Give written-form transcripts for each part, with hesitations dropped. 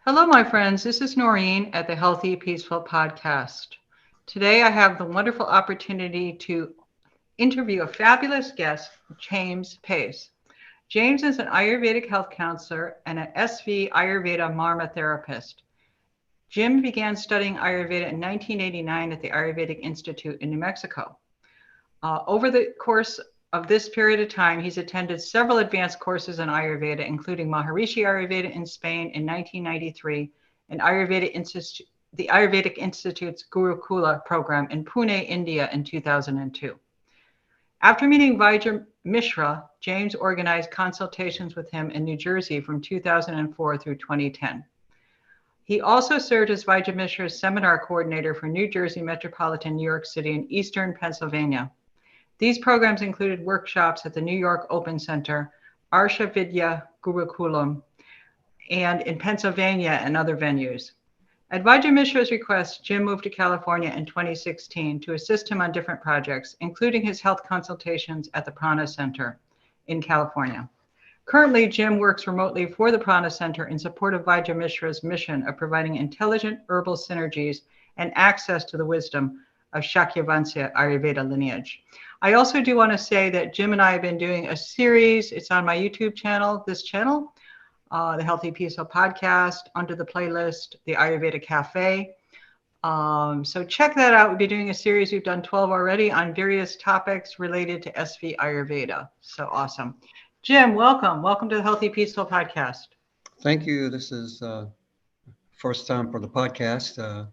Hello, my friends. This is Noreen at the Healthy Peaceful Podcast. Today, I have the wonderful opportunity to interview a fabulous guest, James Pace. James is an Ayurvedic health counselor and an SV Ayurveda Marma therapist. Jim began studying Ayurveda in 1989 at the Ayurvedic Institute in New Mexico. Over the course of this period of time, he's attended several advanced courses in Ayurveda, including Maharishi Ayurveda in Spain in 1993 and the Ayurvedic Institute's Gurukula program in Pune, India in 2002. After meeting Vijay Mishra, James organized consultations with him in New Jersey from 2004 through 2010. He also served as Vijay Mishra's seminar coordinator for New Jersey Metropolitan, New York City, and Eastern Pennsylvania. These programs included workshops at the New York Open Center, Arsha Vidya Gurukulam, and in Pennsylvania and other venues. At Vijay Mishra's request, Jim moved to California in 2016 to assist him on different projects, including his health consultations at the Prana Center in California. Currently, Jim works remotely for the Prana Center in support of Vijay Mishra's mission of providing intelligent herbal synergies and access to the wisdom of Shakyavansya Ayurveda lineage. I also do want to say that Jim and I have been doing a series. It's on my YouTube channel, the Healthy Peaceful Podcast, under the playlist, the Ayurveda Cafe. So check that out. We'll be doing a series. We've done 12 already on various topics related to SV Ayurveda. So awesome. Jim, welcome. Welcome to the Healthy Peaceful Podcast. Thank you. This is first time for the podcast.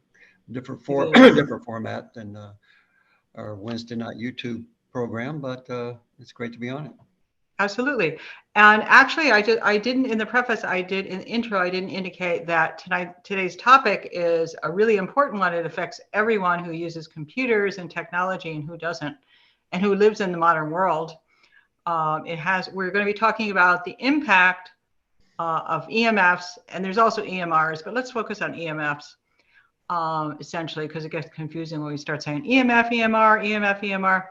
Different format than our Wednesday night YouTube program, but it's great to be on it. Absolutely. And actually, I didn't in the preface, I did in the intro, I didn't indicate that today's topic is a really important one. It affects everyone who uses computers and technology and who doesn't, and who lives in the modern world. We're going to be talking about the impact of EMFs, and there's also EMRs, but let's focus on EMFs. Essentially, because it gets confusing when we start saying EMF, EMR, EMF,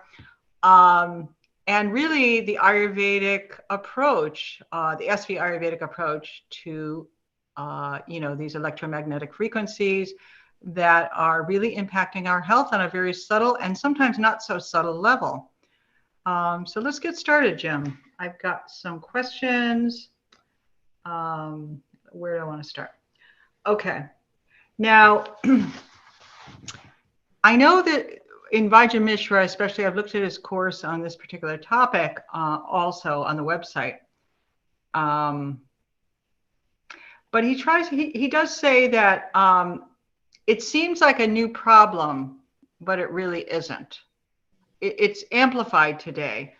EMR. And really the Ayurvedic approach, the SV Ayurvedic approach to, these electromagnetic frequencies that are really impacting our health on a very subtle and sometimes not so subtle level. So let's get started, Jim. I've got some questions. Where do I want to start? Okay. Now, I know that in Vijay Mishra, especially, I've looked at his course on this particular topic also on the website. But he does say that it seems like a new problem, but it really isn't. It's amplified today.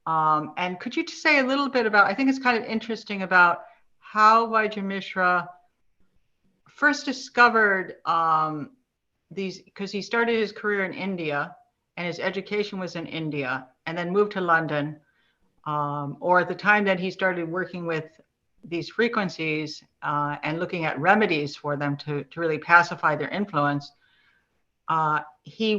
And could you say a little bit about, I think it's kind of interesting about how Vijay Mishra first discovered these, because he started his career in India and his education was in India, and then moved to London, or at the time that he started working with these frequencies and looking at remedies for them to really pacify their influence. He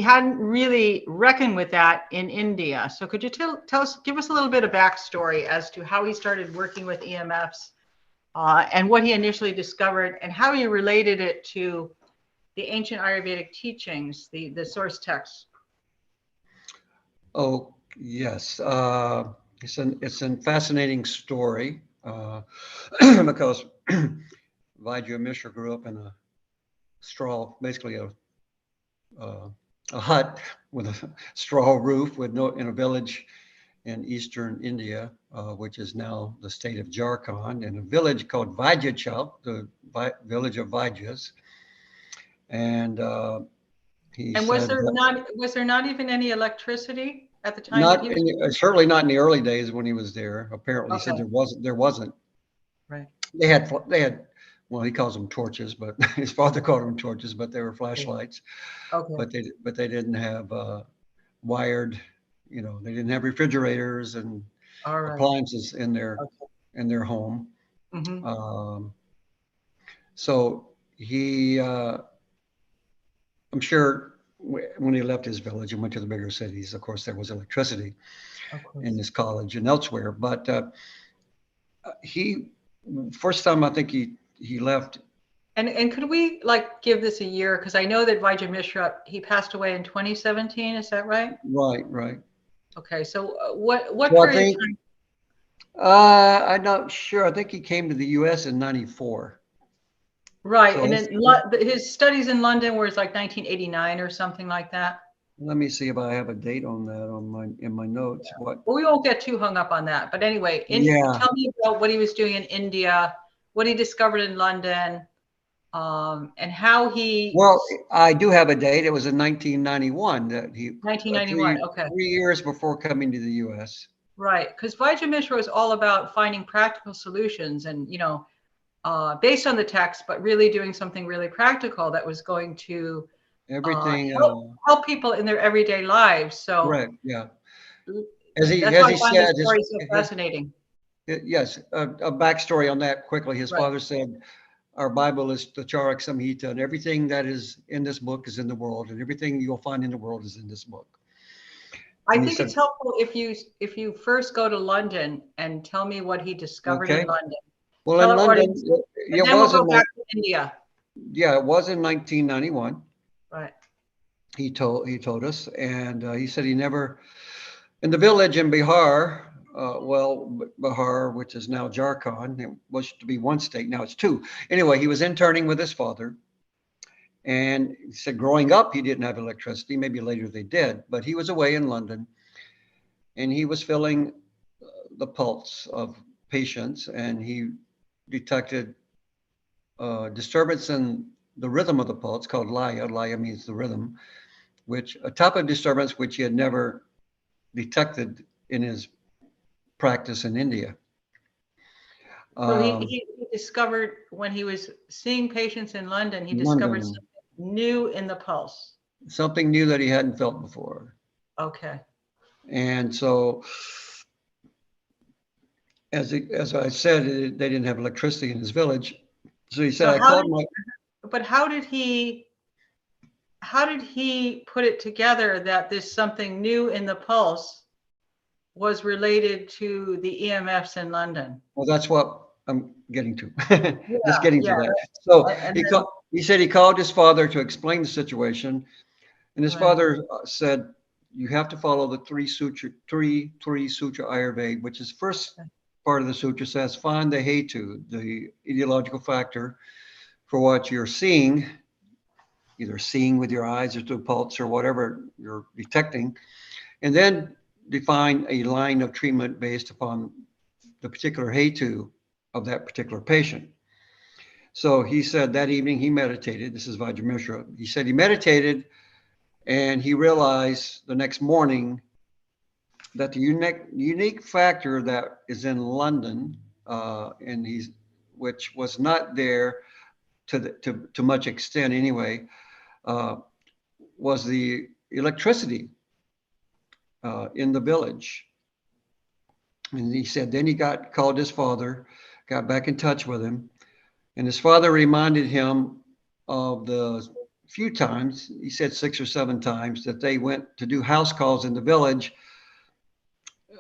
hadn't really reckoned with that in India. So could you give us a little bit of backstory as to how he started working with EMFs? And what he initially discovered and how he related it to the ancient Ayurvedic teachings, the source texts. Oh, yes. It's a fascinating story because Vijay Mishra grew up in a straw, basically a hut with a straw roof in a village in eastern India, which is now the state of Jharkhand, in a village called Vijayachal, the village of Vijayas. And was there not even any electricity at the time? Certainly not in the early days when he was there. Apparently, Okay. He said there wasn't. Right. They had, well, he calls them torches, but his father called them torches, but they were flashlights. Okay. But they didn't have wired. They didn't have refrigerators and appliances in their home. Mm-hmm. So he, I'm sure when he left his village and went to the bigger cities, of course, there was electricity in this college and elsewhere. But first time I think he he left. And could we like give this a year? Because I know that Vijay Mishra, he passed away in 2017. Is that right? Right. Okay. So what So I period of think, time? I'm not sure. I think he came to the U.S. in *94. Right. So And then his studies in London were like 1989 or something like that. let me see if I have a date on that in my notes. Yeah. What? Well, we won't get too hung up on that. But anyway, Yeah. tell me about what he was doing in India, what he discovered in London, and how he. Well, I do have a date. It was in 1991 that he, 1991. Okay. 3 years before coming to the U.S. Right. Because Vijay Mishra was all about finding practical solutions and, based on the text, but really doing something really practical that was going to Everything, help people in their everyday lives. So correct. Yeah. that's As why he I find this said, story so fascinating. yes, a backstory on that quickly. His Right. father said, our Bible is the Charak Samhita, and everything that is in this book is in the world, and everything you'll find in the world is in this book. I And he think said, it's helpful if you first go to London and tell me what he discovered okay. in London. Well, Tell in our London, audience, and it then we'll was go back to India. it was in 1991. Right. He told us, and he said he never in the village in Bihar. Bihar, which is now Jharkhand, it was to be one state. Now it's two. Anyway, he was interning with his father. And he said growing up, he didn't have electricity. Maybe later they did, but he was away in London and he was feeling the pulse of patients and he detected disturbance in the rhythm of the pulse called laya. Laya means the rhythm, which a type of disturbance which he had never detected in his practice in India. So he discovered when he was seeing patients in London, he discovered London, something new in the pulse. something new that he hadn't felt before. Okay. And so as I said, they didn't have electricity in his village. So he said, So I called my. but how did he put it together that this something new in the pulse was related to the EMFs in London? Well, that's what I'm getting to. Yeah, Just getting to yeah. that. So And then, he said he called his father to explain the situation. And his right. father said, you have to follow the three sutra Ayurveda, which is first part of the sutra says, find the hetu, the ideological factor for what you're seeing, either seeing with your eyes or through pulse or whatever you're detecting, and then define a line of treatment based upon the particular hetu of that particular patient. So he said that evening he meditated. This is Vajra Mishra. He said he meditated and he realized the next morning that the unique factor that is in London, which was not there to much extent anyway, was the electricity in the village. And he said then he called his father, got back in touch with him, and his father reminded him of the few times, he said 6 or 7 times, that they went to do house calls in the village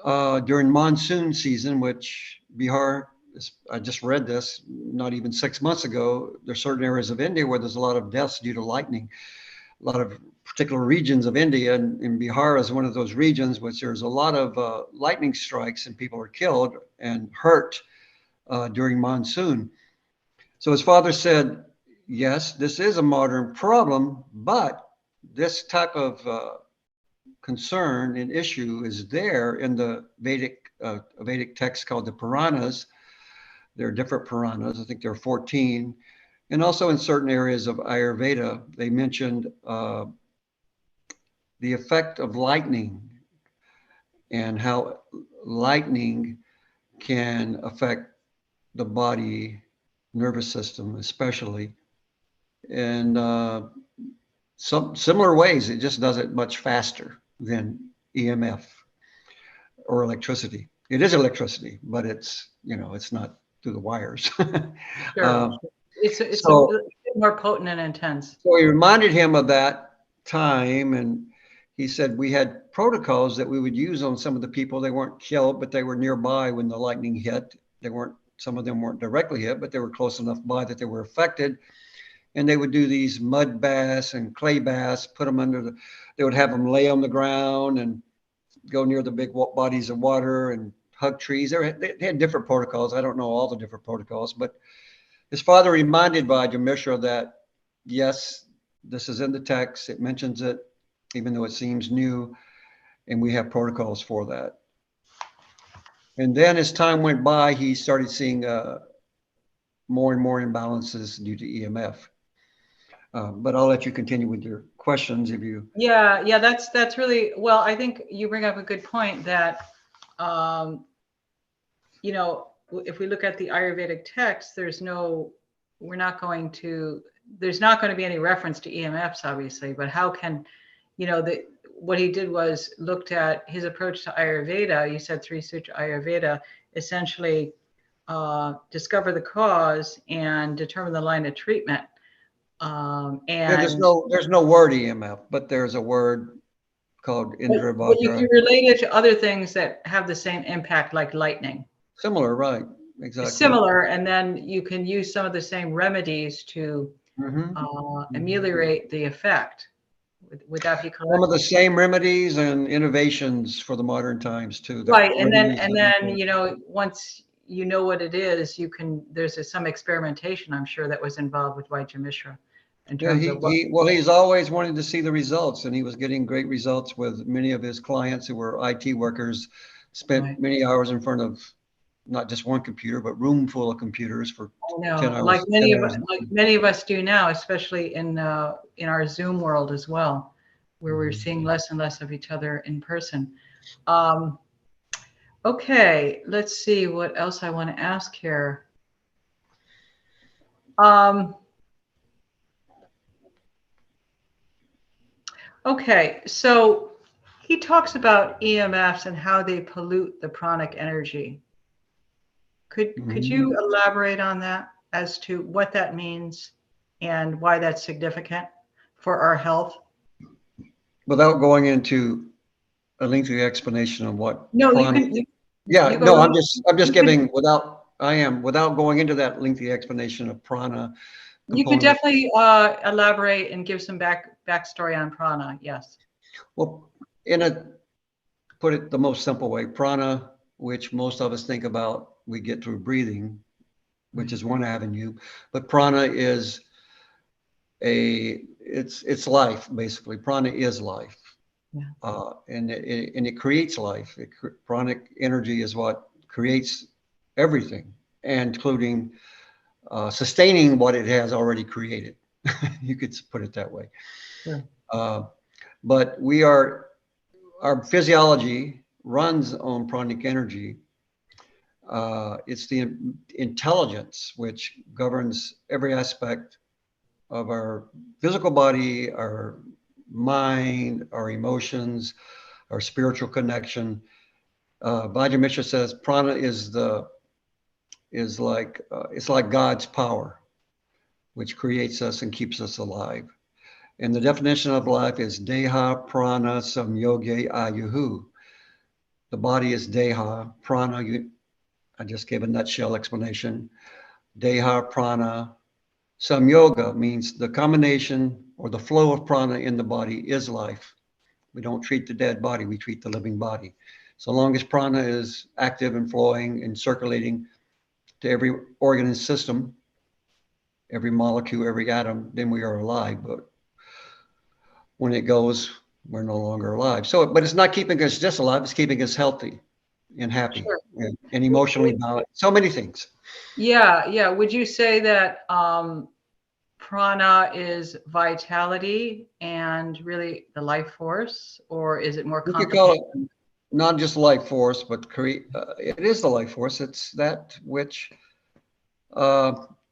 during monsoon season, which Bihar, I just read this not even 6 months ago. There's certain areas of India where there's a lot of deaths due to lightning. A lot of particular regions of India, and Bihar is one of those regions which there's a lot of lightning strikes and people are killed and hurt during monsoon. So his father said, yes, this is a modern problem, but this type of concern and issue is there in the Vedic text called the Puranas. There are different Puranas. I think there are 14. And also in certain areas of Ayurveda, they mentioned the effect of lightning and how lightning can affect the body, nervous system, especially. And some similar ways, it just does it much faster than EMF or electricity. It is electricity, but it's not through the wires. Sure. It's So a bit more potent and intense. So he reminded him of that time, and he said we had protocols that we would use on some of the people. They weren't killed, but they were nearby when the lightning hit. They weren't Some of them weren't directly hit, but they were close enough by that they were affected. And they would do these mud baths and clay baths, put them they would have them lay on the ground and go near the big bodies of water and hug trees. They had different protocols. I don't know all the different protocols, but his father reminded Vajra Mishra that, yes, this is in the text. It mentions it, even though it seems new, and we have protocols for that. And then as time went by, he started seeing more and more imbalances due to EMF. But I'll let you continue with your questions if you. Yeah, that's really, well, I think you bring up a good point that, if we look at the Ayurvedic text, there's not going to be any reference to EMFs, obviously, but how can, what he did was looked at his approach to Ayurveda. You said Three Sutra Ayurveda, essentially discover the cause and determine the line of treatment. And there's no word EMF, but there's a word called Indra but you Vajra. can relate it to other things that have the same impact, like lightning. Similar, right? Exactly. Similar, and then you can use some of the same remedies to ameliorate the effect. Would that be correct? Some of the same remedies and innovations for the modern times too. Right, and then once you know what it is, there's some experimentation, I'm sure, that was involved with Vajra Mishra. He's always wanted to see the results, and he was getting great results with many of his clients who were IT workers, spent many hours in front of not just one computer, but room full of computers for 10 hours. Like many of us do now, especially in our Zoom world as well, where we're seeing less and less of each other in person. Okay, let's see what else I want to ask here. Okay, so he talks about EMFs and how they pollute the pranic energy. Could you elaborate on that as to what that means and why that's significant for our health? Without going into a lengthy explanation of what. No, pranic, I'm just giving without going into that lengthy explanation of prana. You could definitely elaborate and give some backstory on prana. Yes. Well, put it the most simple way, prana, which most of us think about, we get through breathing, which is one avenue, but prana is it's life, basically. Prana is life. Yeah. And it creates life. Pranic energy is what creates everything, including sustaining what it has already created. You could put it that way. Sure. But our physiology runs on pranic energy. It's the intelligence which governs every aspect of our physical body, our mind, our emotions, our spiritual connection. Vajra Mishra says prana it's like God's power, which creates us and keeps us alive. And the definition of life is deha prana samyoge ayuhu. The body is deha, prana. I just gave a nutshell explanation. Deha prana samyoga means the combination or the flow of prana in the body is life. We don't treat the dead body, we treat the living body. So long as prana is active and flowing and circulating to every organ and system, every molecule, every atom, then we are alive. But when it goes, we're no longer alive. But it's not keeping us just alive, it's keeping us healthy and happy. Sure. and emotionally balanced. So many things. Yeah. Would you say that prana is vitality and really the life force, or is it more complicated? You could call it not just life force, but it is the life force. It's that which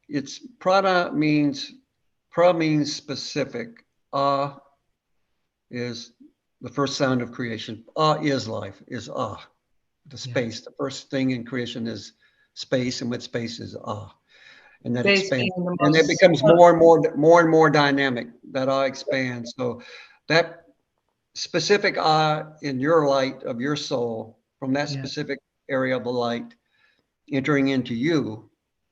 it's prana means specific. Is the first sound of creation. Is life, is the space. Yeah. The first thing in creation is space, and with space is and that expands, and it becomes more and more dynamic. That expands. So that specific in your light of your soul, from that specific area of the light, entering into you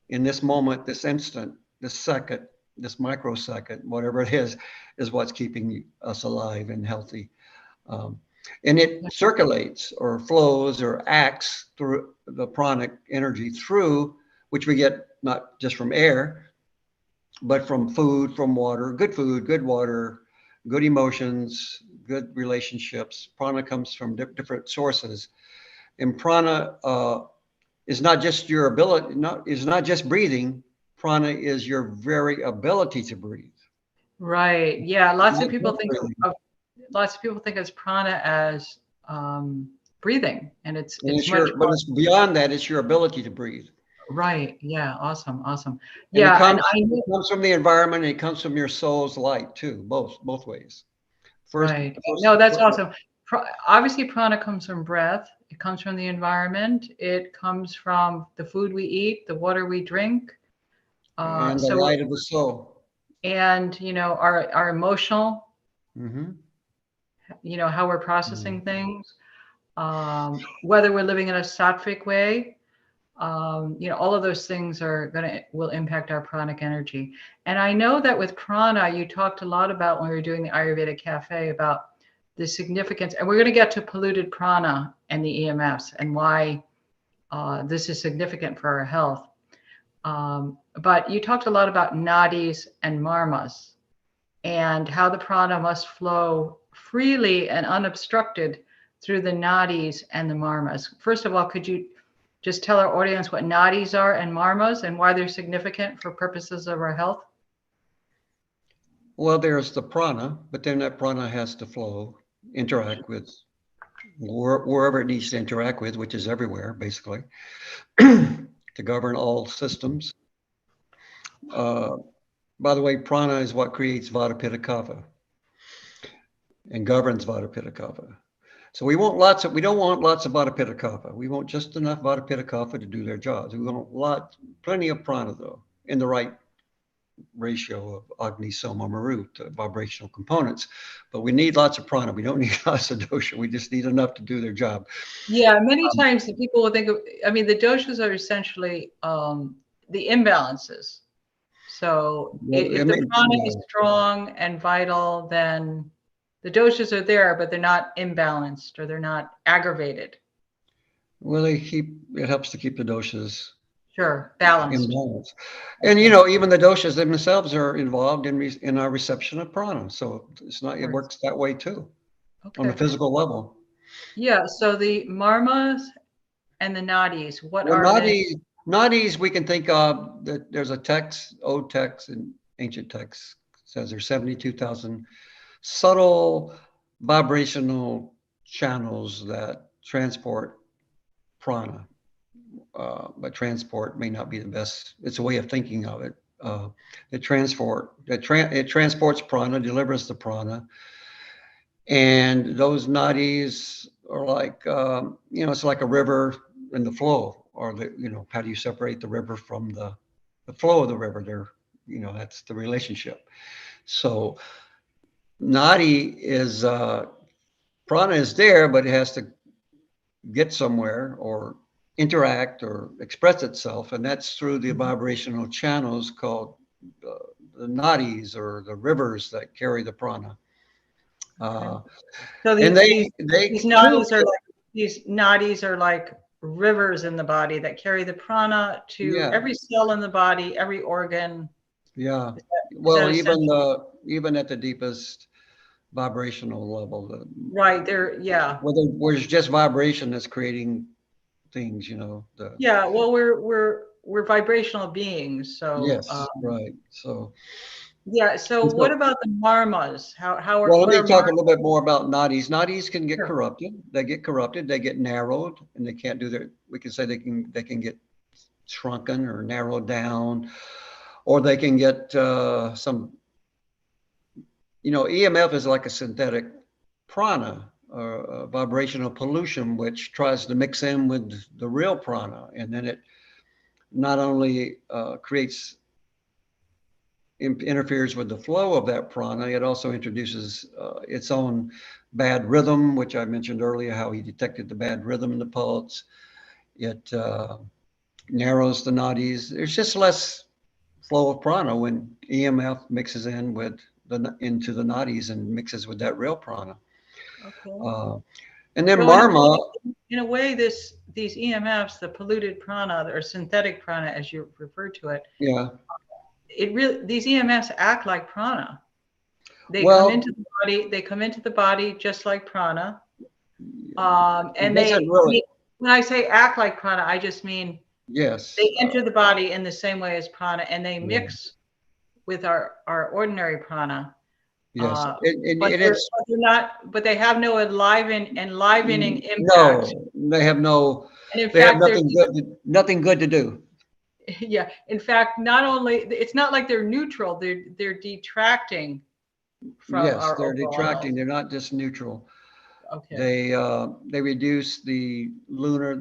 in this moment, this instant, this second, this microsecond, whatever it is what's keeping us alive and healthy. Um, and it circulates or flows or acts through the pranic energy through, which we get not just from air, but from food, from water, good water, good emotions, good relationships. Prana comes from different sources. And prana is not just your ability, is not just breathing. Prana is your very ability to breathe. Right. Yeah. Lots of Not people just think breathing. of lots of people think of prana as breathing, and And it's it's much your, but more. it's beyond that. It's your ability to breathe. Right. Yeah. Awesome. Awesome. And Yeah. And I it comes from the environment, and it comes from your soul's light too, both ways. First, right. first, No, that's awesome. Obviously, prana comes from breath. It comes from the environment. It comes from the food we eat, the water we drink. and the So, light of the soul. and our emotional, Mm-hmm. how we're processing things, whether we're living in a sattvic way. All of those things will impact our pranic energy. And I know that with prana, you talked a lot about when we were doing the Ayurveda Cafe about the significance, and we're going to get to polluted prana and the EMFs and why this is significant for our health. But you talked a lot about nadis and marmas and how the prana must flow freely and unobstructed through the nadis and the marmas. First of all, could you just tell our audience what nadis are and marmas and why they're significant for purposes of our health? Well, there's the prana, but then that prana has to flow, interact with wherever it needs to interact with, which is everywhere, basically, to govern all systems. Uh, by the way, prana is what creates vata pitta kapha and governs vata pitta kapha. So we don't want lots of vata pitta kapha. We want just enough vata pitta kapha to do their jobs. We want plenty of prana though, in the right ratio of Agni, Soma, Marut, vibrational components. But we need lots of prana. We don't need lots of dosha. We just need enough to do their job. Yeah, many times the people will think of, the doshas are essentially the imbalances. So Well, I if the mean, prana yeah. is strong and vital, then the doshas are there, but they're not imbalanced or they're not aggravated. Well, it helps to keep the doshas Sure, in balanced. balance. And Okay, even the doshas themselves are involved in our reception of prana. So of it course. works that way too on a Okay. physical level. Yeah, so the marmas and the nadis, what Well, are they? nadis we can think of that there's a text, old text and ancient text says there's 72,000 subtle vibrational channels that transport prana. But transport may not be the best. It's a way of thinking of it. It transports prana, delivers the prana, and those nadis are like it's like a river in the flow, or how do you separate the river from the flow of the river? That's the relationship. So nadi is prana is there, but it has to get somewhere or interact or express itself, and that's through the vibrational channels called the nadis or the rivers that carry the prana. So And these they too. nadis are like these nadis are like rivers in the body that carry the prana to Yeah, every cell in the body, every organ. yeah. Is that Well, essential? even at the deepest vibrational level, Right there, yeah. where there's just vibration that's creating things. The Yeah, well, we're vibrational beings, so Yes, right. yeah. So what So about the marmas? well, let What me are talk a marmas? little bit more about nadis. Nadis can get Sure. corrupted. They get corrupted. They get narrowed, and they can't do their. We can say they can get shrunken or narrowed down, or they can get some. EMF is like a synthetic prana or vibrational pollution, which tries to mix in with the real prana, and then it not only creates interferes with the flow of that prana. It also introduces its own bad rhythm, which I mentioned earlier, how he detected the bad rhythm in the pulse. It narrows the nadis. There's just less flow of prana when EMF mixes in with into the nadis and mixes with that real prana. Okay. Uh, and then So marma, in a way, these EMFs, the polluted prana or synthetic prana, as you refer to it, yeah. these EMFs act like prana. They come Well, into the body. They come into the body just like prana. it And doesn't really. when I say act like prana, I just mean Yes. they enter the body in the same way as prana, and they Yeah. mix with our ordinary prana. Yes. Uh, And it's but they're not. But they have no enlivening impact. no. They have no. And in They have fact, nothing good. Nothing good to do. yeah. In fact, not only it's not like they're neutral. They're detracting from Yes, our they're overall health. detracting. They're not just neutral. Okay. They reduce the lunar.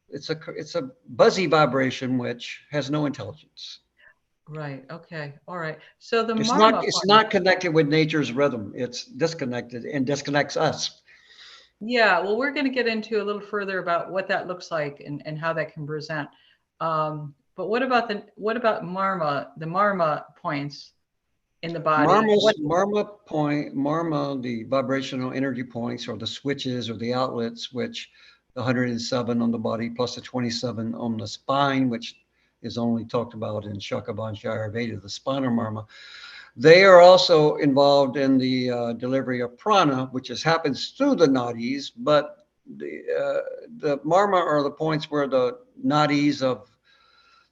It's a buzzy vibration which has no intelligence. Right. Okay. All right. So the It's not marma it's point. not connected with nature's rhythm. It's disconnected and disconnects us. Yeah. Well, we're going to get into a little further about what that looks like and how that can present. But what about marma? The marma points in the body. Marma, the vibrational energy points or the switches or the outlets, which the 107 on the body plus the 27 on the spine, which is only talked about in Shakavanshi Ayurveda, the spinal marma. They are also involved in the delivery of prana, which happens through the nadis, but the marma are the points where the nadis of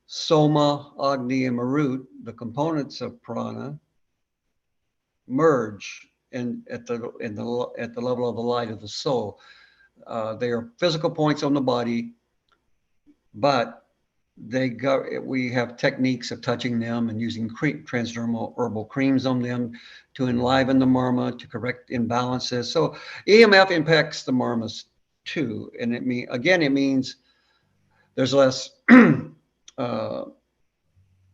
soma, agni, and marut, the components of prana, merge at the level of the light of the soul. They are physical points on the body, but we have techniques of touching them and using transdermal herbal creams on them to enliven the marma, to correct imbalances. So EMF impacts the marmas too, and it means there's less.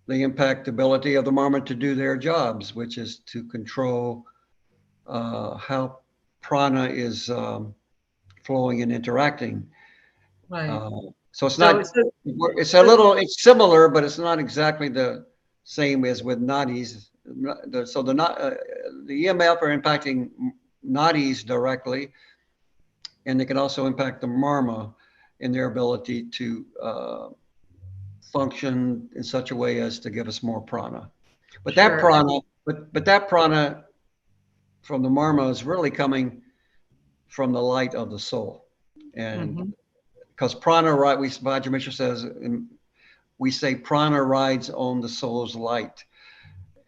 They impact the ability of the marma to do their jobs, which is to control how prana is flowing and interacting. Right. Uh, so So it's similar, but it's not exactly the same as with nadis. The EMF are impacting nadis directly, and they can also impact the marma in their ability to function in such a way as to give us more prana. But that sure. prana, but that prana from the marma is really coming from the light of the soul, and Hmm. because prana, right? Vajramesh says, and we say prana rides on the soul's light,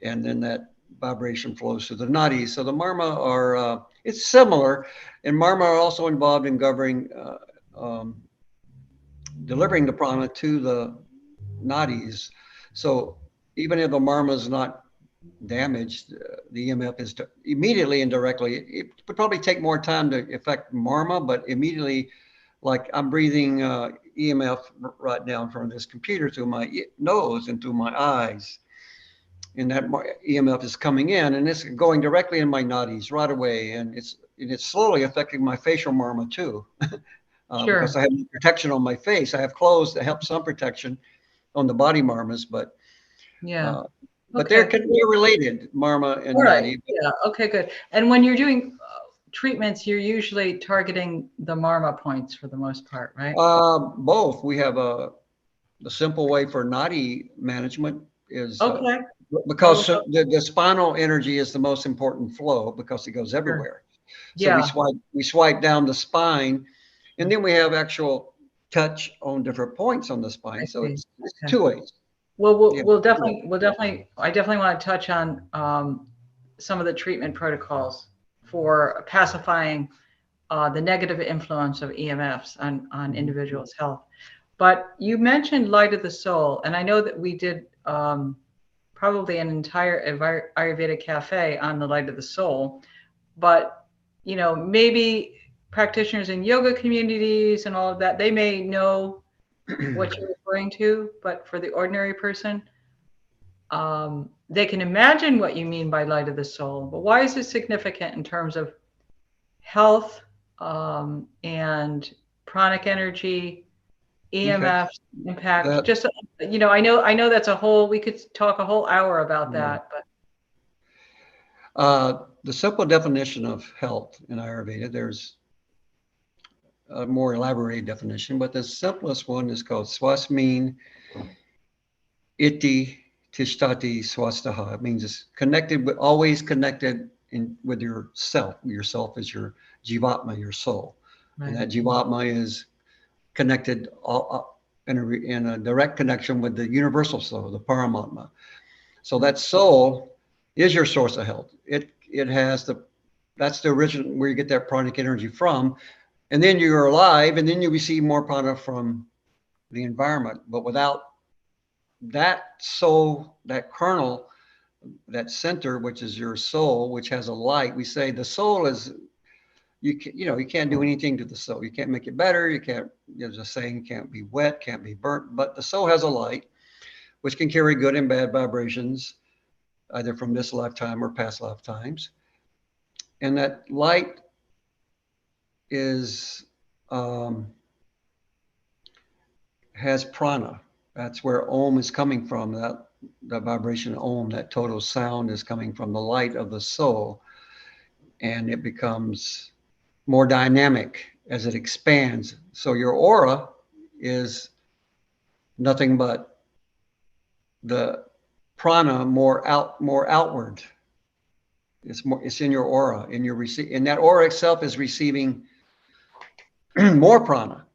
and then that vibration flows through the nadis. So the marma are it's similar, and marma are also involved in governing, delivering the prana to the nadis. So even if the marma is not damaged, the EMF is immediately and directly. It would probably take more time to affect marma, but immediately, like I'm breathing EMF right now in front of this computer through my nose and through my eyes, and that EMF is coming in, and it's going directly in my nadis right away, and it's slowly affecting my facial marma too, because Sure. I have protection on my face. I have clothes that help some protection on the body marmas, Yeah. uh, but Okay. they're related, marma All and right. nadi. Yeah. Okay, good. And when you're doing treatments, you're usually targeting the marma points for the most part, right? Both. We have the simple way for nadi management is Okay. because Well, the spinal energy is the most important flow because it goes sure. everywhere. So Yeah. we swipe down the spine, and then we have actual touch on different points on the spine. I So see. it's Okay. two ways. Well, Yeah. I definitely want to touch on some of the treatment protocols for pacifying the negative influence of EMFs on Mhm. individuals' health. But you mentioned light of the soul, and I know that we did probably an entire Ayurveda cafe on the light of the soul. But maybe practitioners in yoga communities and all of that, they may know what you're referring to, but for the ordinary person, they can imagine what you mean by light of the soul. But why is this significant in terms of health and pranic energy Okay. EMFs, impact, That just, I know that's we could talk a whole hour about yeah. that, but The simple definition of health in Ayurveda, there's a more elaborated definition, but the simplest one is called swasmin iti tishtati swastaha. It means it's connected, always connected with yourself. Yourself is your jivatma, your soul. And right. that jivatma is connected in a direct connection with the universal soul, the paramatma. So that soul is your source of health. It has that's the original where you get that pranic energy from. And then you're alive, and then you receive more prana from the environment. But without that soul, that kernel, that center, which is your soul, which has a light, we say the soul is you can't do anything to the soul. You can't make it better. You can't. There's a saying, can't be wet, can't be burnt. But the soul has a light, which can carry good and bad vibrations, either from this lifetime or past lifetimes. And that light is has prana. That's where Om is coming from. That vibration Om, that total sound is coming from the light of the soul, and it becomes more dynamic as it expands. So your aura is nothing but the prana more outward. It's in your aura, and that aura itself is receiving more prana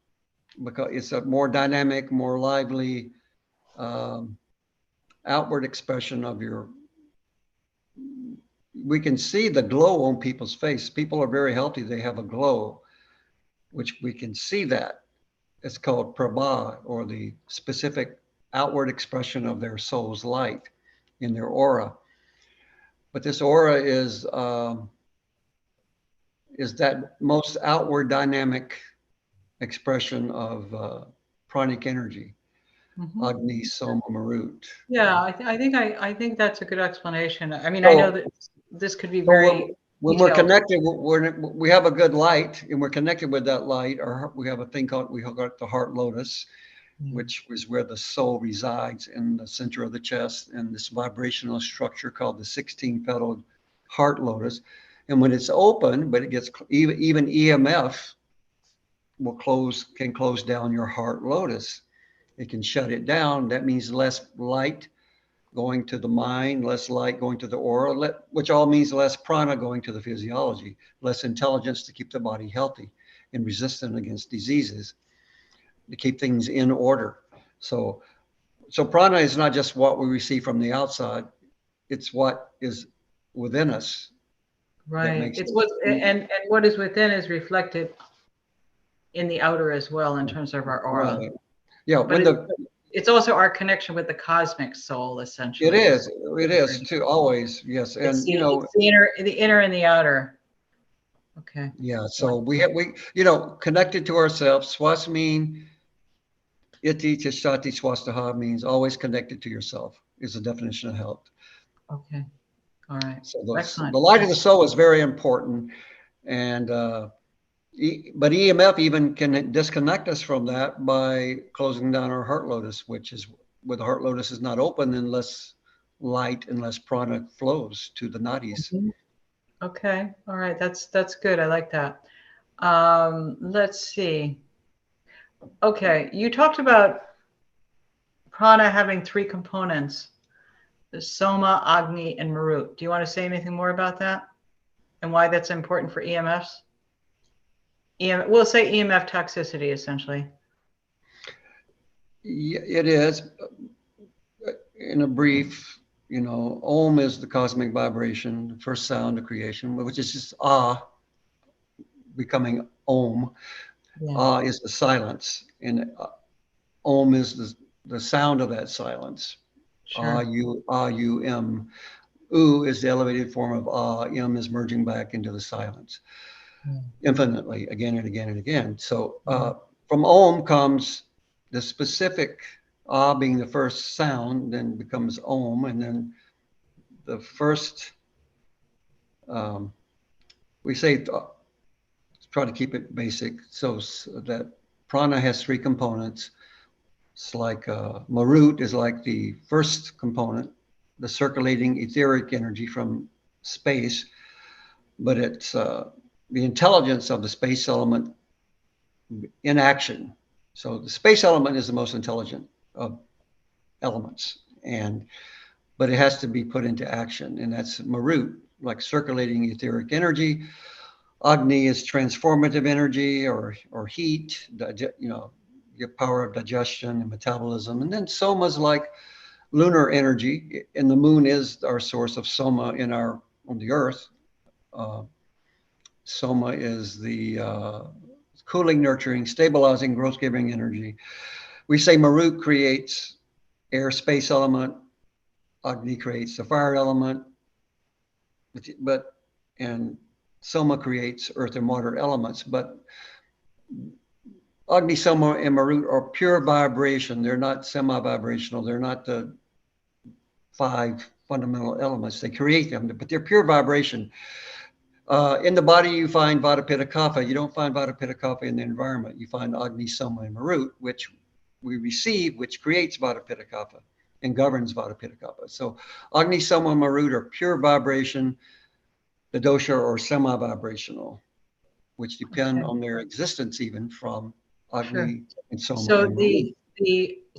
because it's a more dynamic, more lively um, outward expression of your. We can see the glow on people's face. People are very healthy. They have a glow, which we can see that. It's called prabha, or the specific outward expression of their soul's light in their aura. But this aura is that most outward dynamic expression of pranic energy, Mhm. Agni, Soma, Marut. Yeah, I think that's a good explanation. I mean, I know So, that this could be so very when we're detailed. connected, we have a good light, and we're connected with that light. Or we have a thing called the heart lotus, Mm. which is where the soul resides in the center of the chest, and this vibrational structure called the 16-petaled heart lotus. And when it's open, but it gets even EMF can close down your heart lotus. It can shut it down. That means less light going to the mind, less light going to the aura, which all means less prana going to the physiology, less intelligence to keep the body healthy and resistant against diseases, to keep things in order. So, so prana is not just what we receive from the outside; it's what is within us that Right. makes It's us. what and what is within is reflected in the outer as well in terms of our aura. Right. Yeah. But it's also our connection with the cosmic soul, It essentially. is, it is too, always, yes. And, It's the inner and the outer. Okay. yeah, so connected to ourselves. Swasmin iti tishati swastaha means always connected to yourself is the definition of health. Okay. All right. So the Excellent. light of the soul is very important. And, but EMF even can disconnect us from that by closing down our heart lotus, which is where the heart lotus is not open unless light and less prana flows to the nadis. Mhm. Okay. All right. That's good. I like that. Let's see. Okay. You talked about prana having three components: the soma, agni, and marut. Do you want to say anything more about that and why that's important for EMFs? We'll say EMF toxicity, essentially. Yeah, it is. In a brief, Om is the cosmic vibration, the first sound of creation, which is just ah becoming Om. Yeah. Ah is the silence, and Om is the sound of that silence. Ah, Sure. you, U is the elevated form of ah, M is merging back into the silence Yeah. infinitely again and again and again. So Yeah. from Om comes the specific ah being the first sound, then becomes Om, and then the first, um, we say, try to keep it basic. So that prana has three components. It's like marut is like the first component, the circulating etheric energy from space, but it's the intelligence of the space element in action. So the space element is the most intelligent of elements, but it has to be put into action, and that's marut, like circulating etheric energy. Agni is transformative energy or heat, your power of digestion and metabolism. And then soma is like lunar energy, and the moon is our source of soma on the earth. Uh, Soma is the cooling, nurturing, stabilizing, growth-giving energy. We say marut creates air, space element. Agni creates the fire element, and Soma creates earth and water elements. But Agni, Soma, and Marut are pure vibration. They're not semi-vibrational. They're not the 5 fundamental elements. They create them, but they're pure vibration. In the body, you find Vata, Pitta, Kapha. You don't find Vata, Pitta, Kapha in the environment. You find Agni, Soma, and Marut, which we receive, which creates Vata, Pitta, Kapha and governs Vata, Pitta, Kapha. So Agni, Soma, and Marut are pure vibration. The dosha are semi-vibrational, which depend on their existence even from Agni and Soma. So and the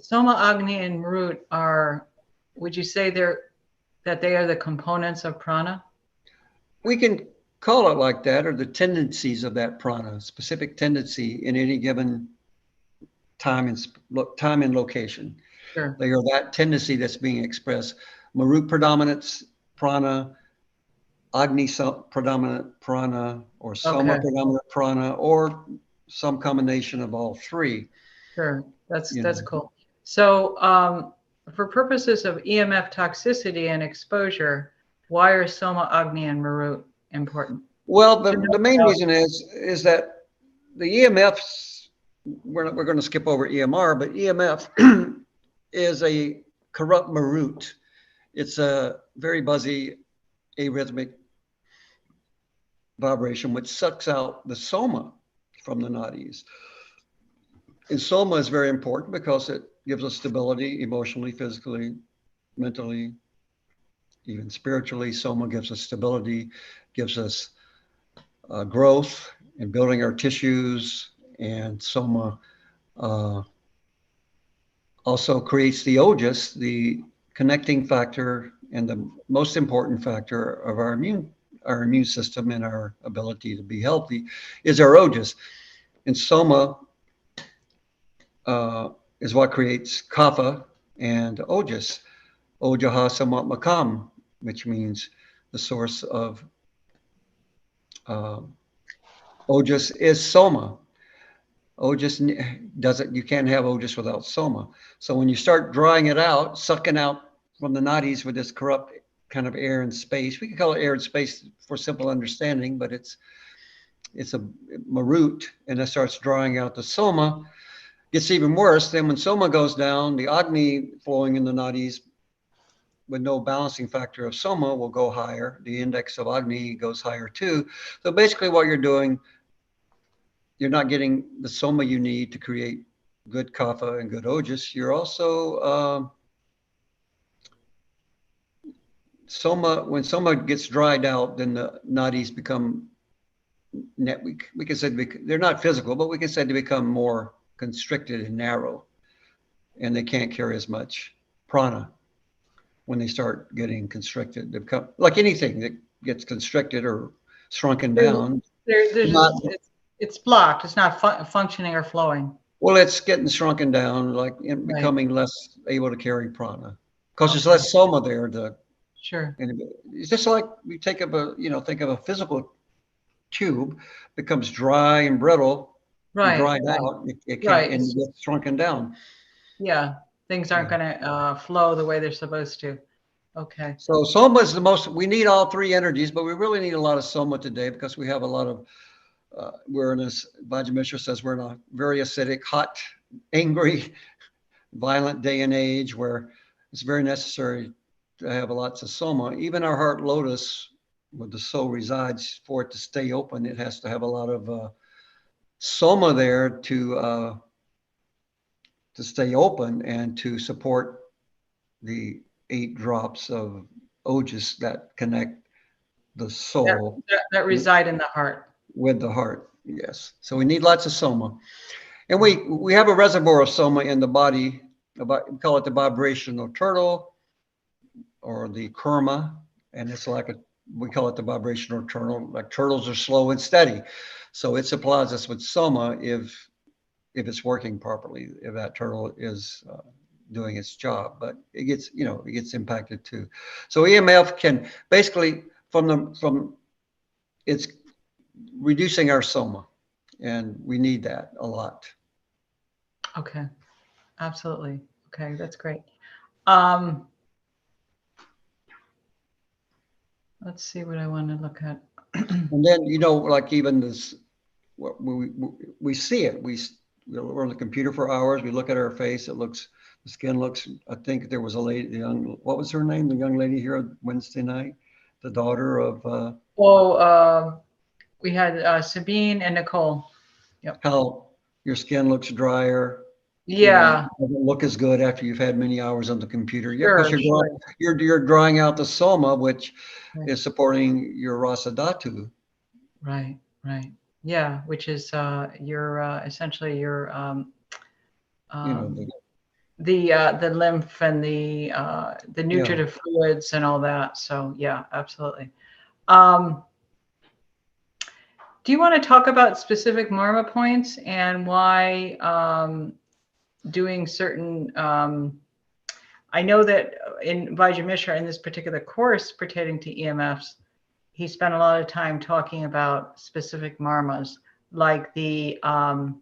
Soma, Agni, and Marut are, would you say that they are the components of prana? We can call it like that, or the tendencies of that prana, specific tendency in any given time and location. Sure. They are that tendency that's being expressed. Marut predominance prana, Agni predominant prana, or Soma predominant prana, or some combination of all three. Sure, that's cool. So for purposes of EMF toxicity and exposure, why are Soma, Agni, and Marut important? Well, the main reason is that the EMFs, we're going to skip over EMR, but EMF is a corrupt marut. It's a very buzzy, arrhythmic vibration, which sucks out the soma from the nadis. And soma is very important because it gives us stability emotionally, physically, mentally, even spiritually. Soma gives us stability, gives us growth in building our tissues, and soma also creates the ojas, the connecting factor and the most important factor of our immune system and our ability to be healthy is our ojas. And soma is what creates kapha and ojas. Ojaha samatmakam, which means the source of ojas is soma. Ojas doesn't, you can't have ojas without soma. So when you start drying it out, sucking out from the nadis with this corrupt kind of air and space, we can call it air and space for simple understanding, but it's a marut, and it starts drying out the soma. Gets even worse. Then when soma goes down, the agni flowing in the nadis with no balancing factor of soma will go higher. The index of agni goes higher too. So basically what you're doing, you're not getting the soma you need to create good kapha and good ojas. You're also when soma gets dried out, then the nadis become we can say they're not physical, but we can say they become more constricted and narrow, and they can't carry as much prana when they start getting constricted. They become like anything that gets constricted or shrunken down. It's blocked. It's not functioning or flowing. Well, it's getting shrunken down, like becoming less able to carry prana because there's less soma there. Sure. And it's just like we think of a physical tube becomes dry and brittle, dried out. It can't, and it gets shrunken down. Yeah, things aren't going to flow the way they're supposed to. Okay. So soma is the most. We need all three energies, but we really need a lot of soma today because we have a lot of. We're in this. Vajramishra says we're in a very acidic, hot, angry, violent day and age where it's very necessary to have lots of soma. Even our heart lotus, where the soul resides, for it to stay open, it has to have a lot of soma there to to stay open and to support the 8 drops of ojas that connect the soul that reside in the heart. with the heart. Yes. So we need lots of soma. And we have a reservoir of soma in the body. We call it the vibrational turtle or the kurma. And it's like we call it the vibrational turtle. Like turtles are slow and steady. So it supplies us with soma if it's working properly, if that turtle is doing its job. But it gets impacted too. So EMF can basically it's reducing our soma, and we need that a lot. Okay, absolutely. Okay, that's great. Let's see what I want to look at. And then, like even this, we see it. We're on the computer for hours. We look at our face. The skin looks. I think there was a lady, what was her name? The young lady here Wednesday night, the daughter of. We had Sabine and Nicole. Yep. How your skin looks drier. Yeah. Doesn't look as good after you've had many hours on the computer. Yeah, Sure, because you're drying out the soma, which is supporting your rasa dhatu. Right. Yeah, which is your essentially your the lymph and the nutritive fluids and all that. So yeah, absolutely. Do you want to talk about specific marma points and why doing certain? I know that in Vajra Mishra, in this particular course pertaining to EMFs, he spent a lot of time talking about specific marmas, like the marma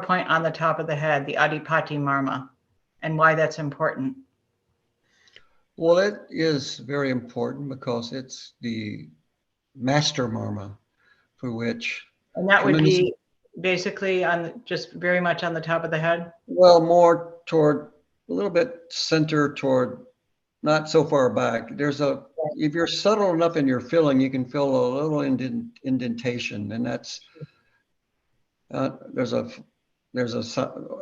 point on the top of the head, the Adipati marma, and why that's important. Well, it is very important because it's the master marma for which. And that would be basically just very much on the top of the head? Well, more toward a little bit center toward, not so far back. If you're subtle enough in your feeling, you can feel a little indentation, and that's there's a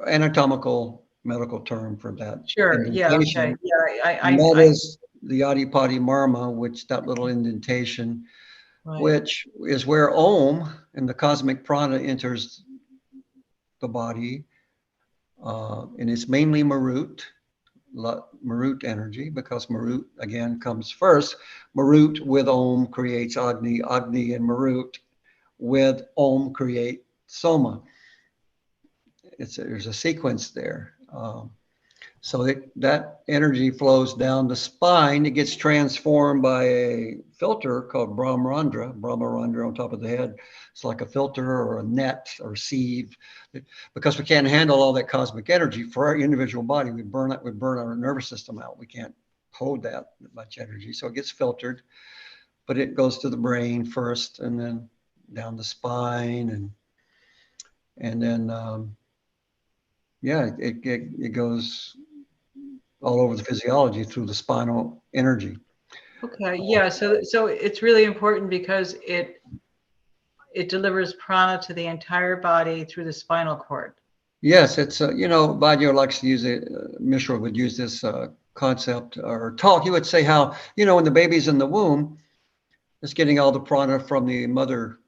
anatomical medical term for that. Sure. Yeah. Okay. Yeah. That is the Adipati marma, which that little indentation, which is where Om and the cosmic prana enters the body, and it's mainly Marut energy, because Marut again comes first. Marut with Om creates Agni, Agni and Marut with Om create Soma. There's a sequence there. So that energy flows down the spine. It gets transformed by a filter called Brahmarandra on top of the head. It's like a filter or a net or sieve, because we can't handle all that cosmic energy for our individual body. We burn our nervous system out. We can't hold that much energy. So it gets filtered, but it goes to the brain first, and then down the spine, and then it goes all over the physiology through the spinal energy. Okay, yeah. So it's really important because it delivers prana to the entire body through the spinal cord. Yes, it's Vajra likes to use it. Mishra would use this concept or talk. He would say how when the baby's in the womb, it's getting all the prana from the mother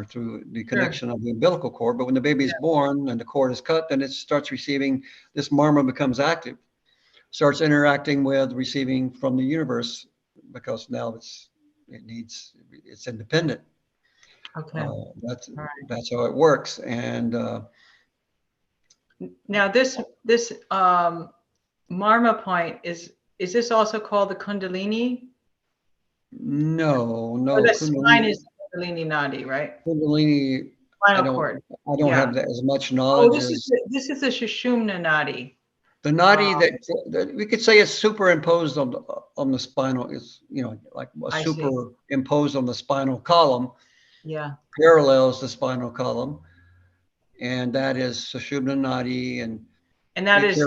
through the connection of the umbilical cord. But when the baby is born and the cord is cut, then it starts receiving, this marma becomes active, starts interacting with receiving from the universe, because now it's independent. Okay. That's how it works. And now this marma point, is this also called the Kundalini? No. The spine is Kundalini nadi, right? Kundalini. Spinal cord. I don't have that as much knowledge. This is a Sushumna nadi. The nadi that we could say is superimposed on the spinal, is like superimposed on the spinal column. Yeah. Parallels the spinal column, and that is Sushumna nadi, and that is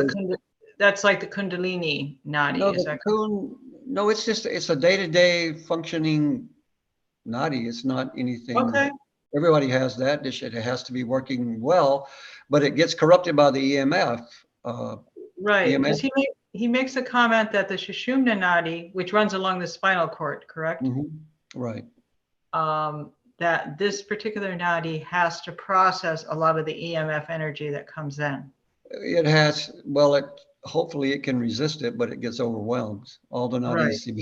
that's like the Kundalini nadi. No, it's a day-to-day functioning nadi. It's not anything Everybody has that. It has to be working well, but it gets corrupted by the EMF. Right, EMF. because he makes a comment that the Sushumna nadi, which runs along the spinal cord, correct? Right. That this particular nadi has to process a lot of the EMF energy that comes in. It has, well, hopefully it can resist it, but it gets overwhelmed. All the Right. nadis, if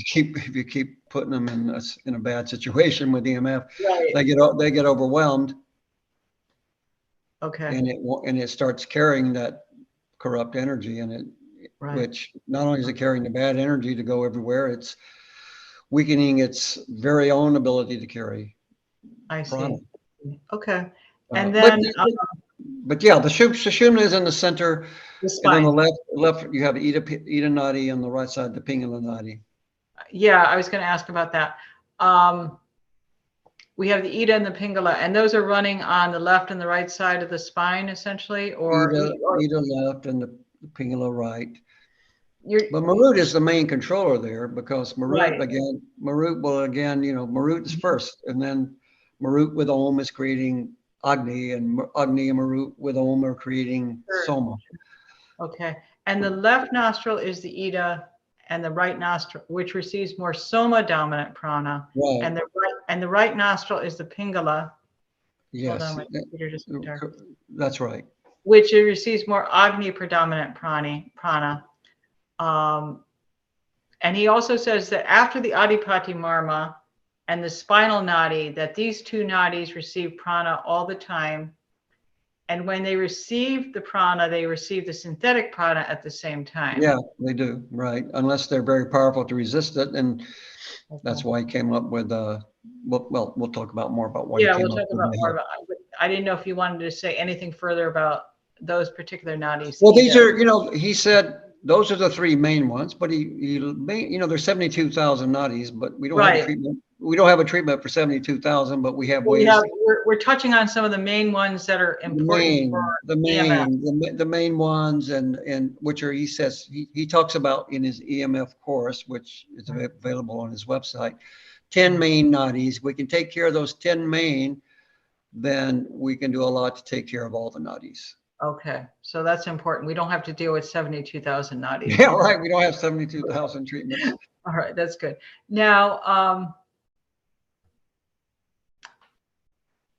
you keep putting them in a bad situation with EMF, Right. they get overwhelmed. Okay. And it starts carrying that corrupt energy, which not only is it carrying the bad energy to go everywhere, it's weakening its very own ability to carry prana. See. Okay. And then but yeah, the Sushumna is in the center, the and on spine. the left you have Ida nadi, on the right side the Pingala nadi. Yeah, I was going to ask about that. We have the Ida and the Pingala, and those are running on the left and the right side of the spine, essentially, or Ida left and the Pingala right. But Marut is the main controller there, because Marut will again, Marut is first, and then Marut with Om is creating Agni, and Agni and Marut with Om are creating Soma. Okay, and the left nostril is the Ida, and the right nostril, which receives more Soma dominant prana, right. and the right nostril is the Pingala. Yes, hold on, my computer just went dark. That's right. Which it receives more Agni predominant prana. And he also says that after the Adipati Marma and the spinal nadi, that these two nadis receive prana all the time. And when they receive the prana, they receive the synthetic prana at the same time. Yeah, they do, right. Unless they're very powerful to resist it. And that's why he came up with, we'll talk about more about why he came up with that. I didn't know if you wanted to say anything further about those particular nadis. Well, these are, he said, those are the three main ones, but there's 72,000 nadis, but we don't have a treatment. We don't have a treatment for 72,000, but we have ways. We're touching on some of the main ones that are important. The main ones, and which are, he says, he talks about in his EMF course, which is available on his website, 10 main nadis. We can take care of those 10 main, then we can do a lot to take care of all the nadis. Okay, so that's important. We don't have to deal with 72,000 nadis. Yeah, right. We don't have 72,000 treatments. All right, that's good. Now,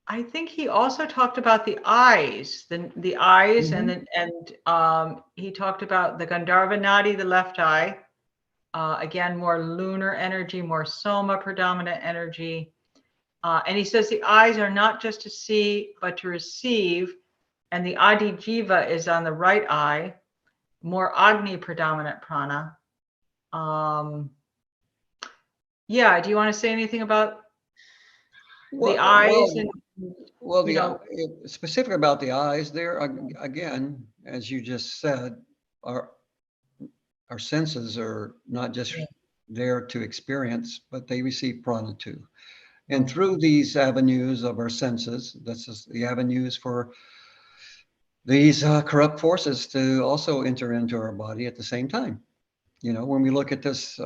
I think he also talked about the eyes, the eyes, and he talked about the Gandharva nadi, the left eye. Again, more lunar energy, more soma predominant energy. And he says the eyes are not just to see, but to receive. And the Adi Jiva is on the right eye, more Agni predominant prana. Yeah, do you want to say anything about the eyes? Specific about the eyes, there again, as you just said, our senses are not just there to experience, but they receive prana too. And through these avenues of our senses, this is the avenues for these corrupt forces to also enter into our body at the same time. When we look at this,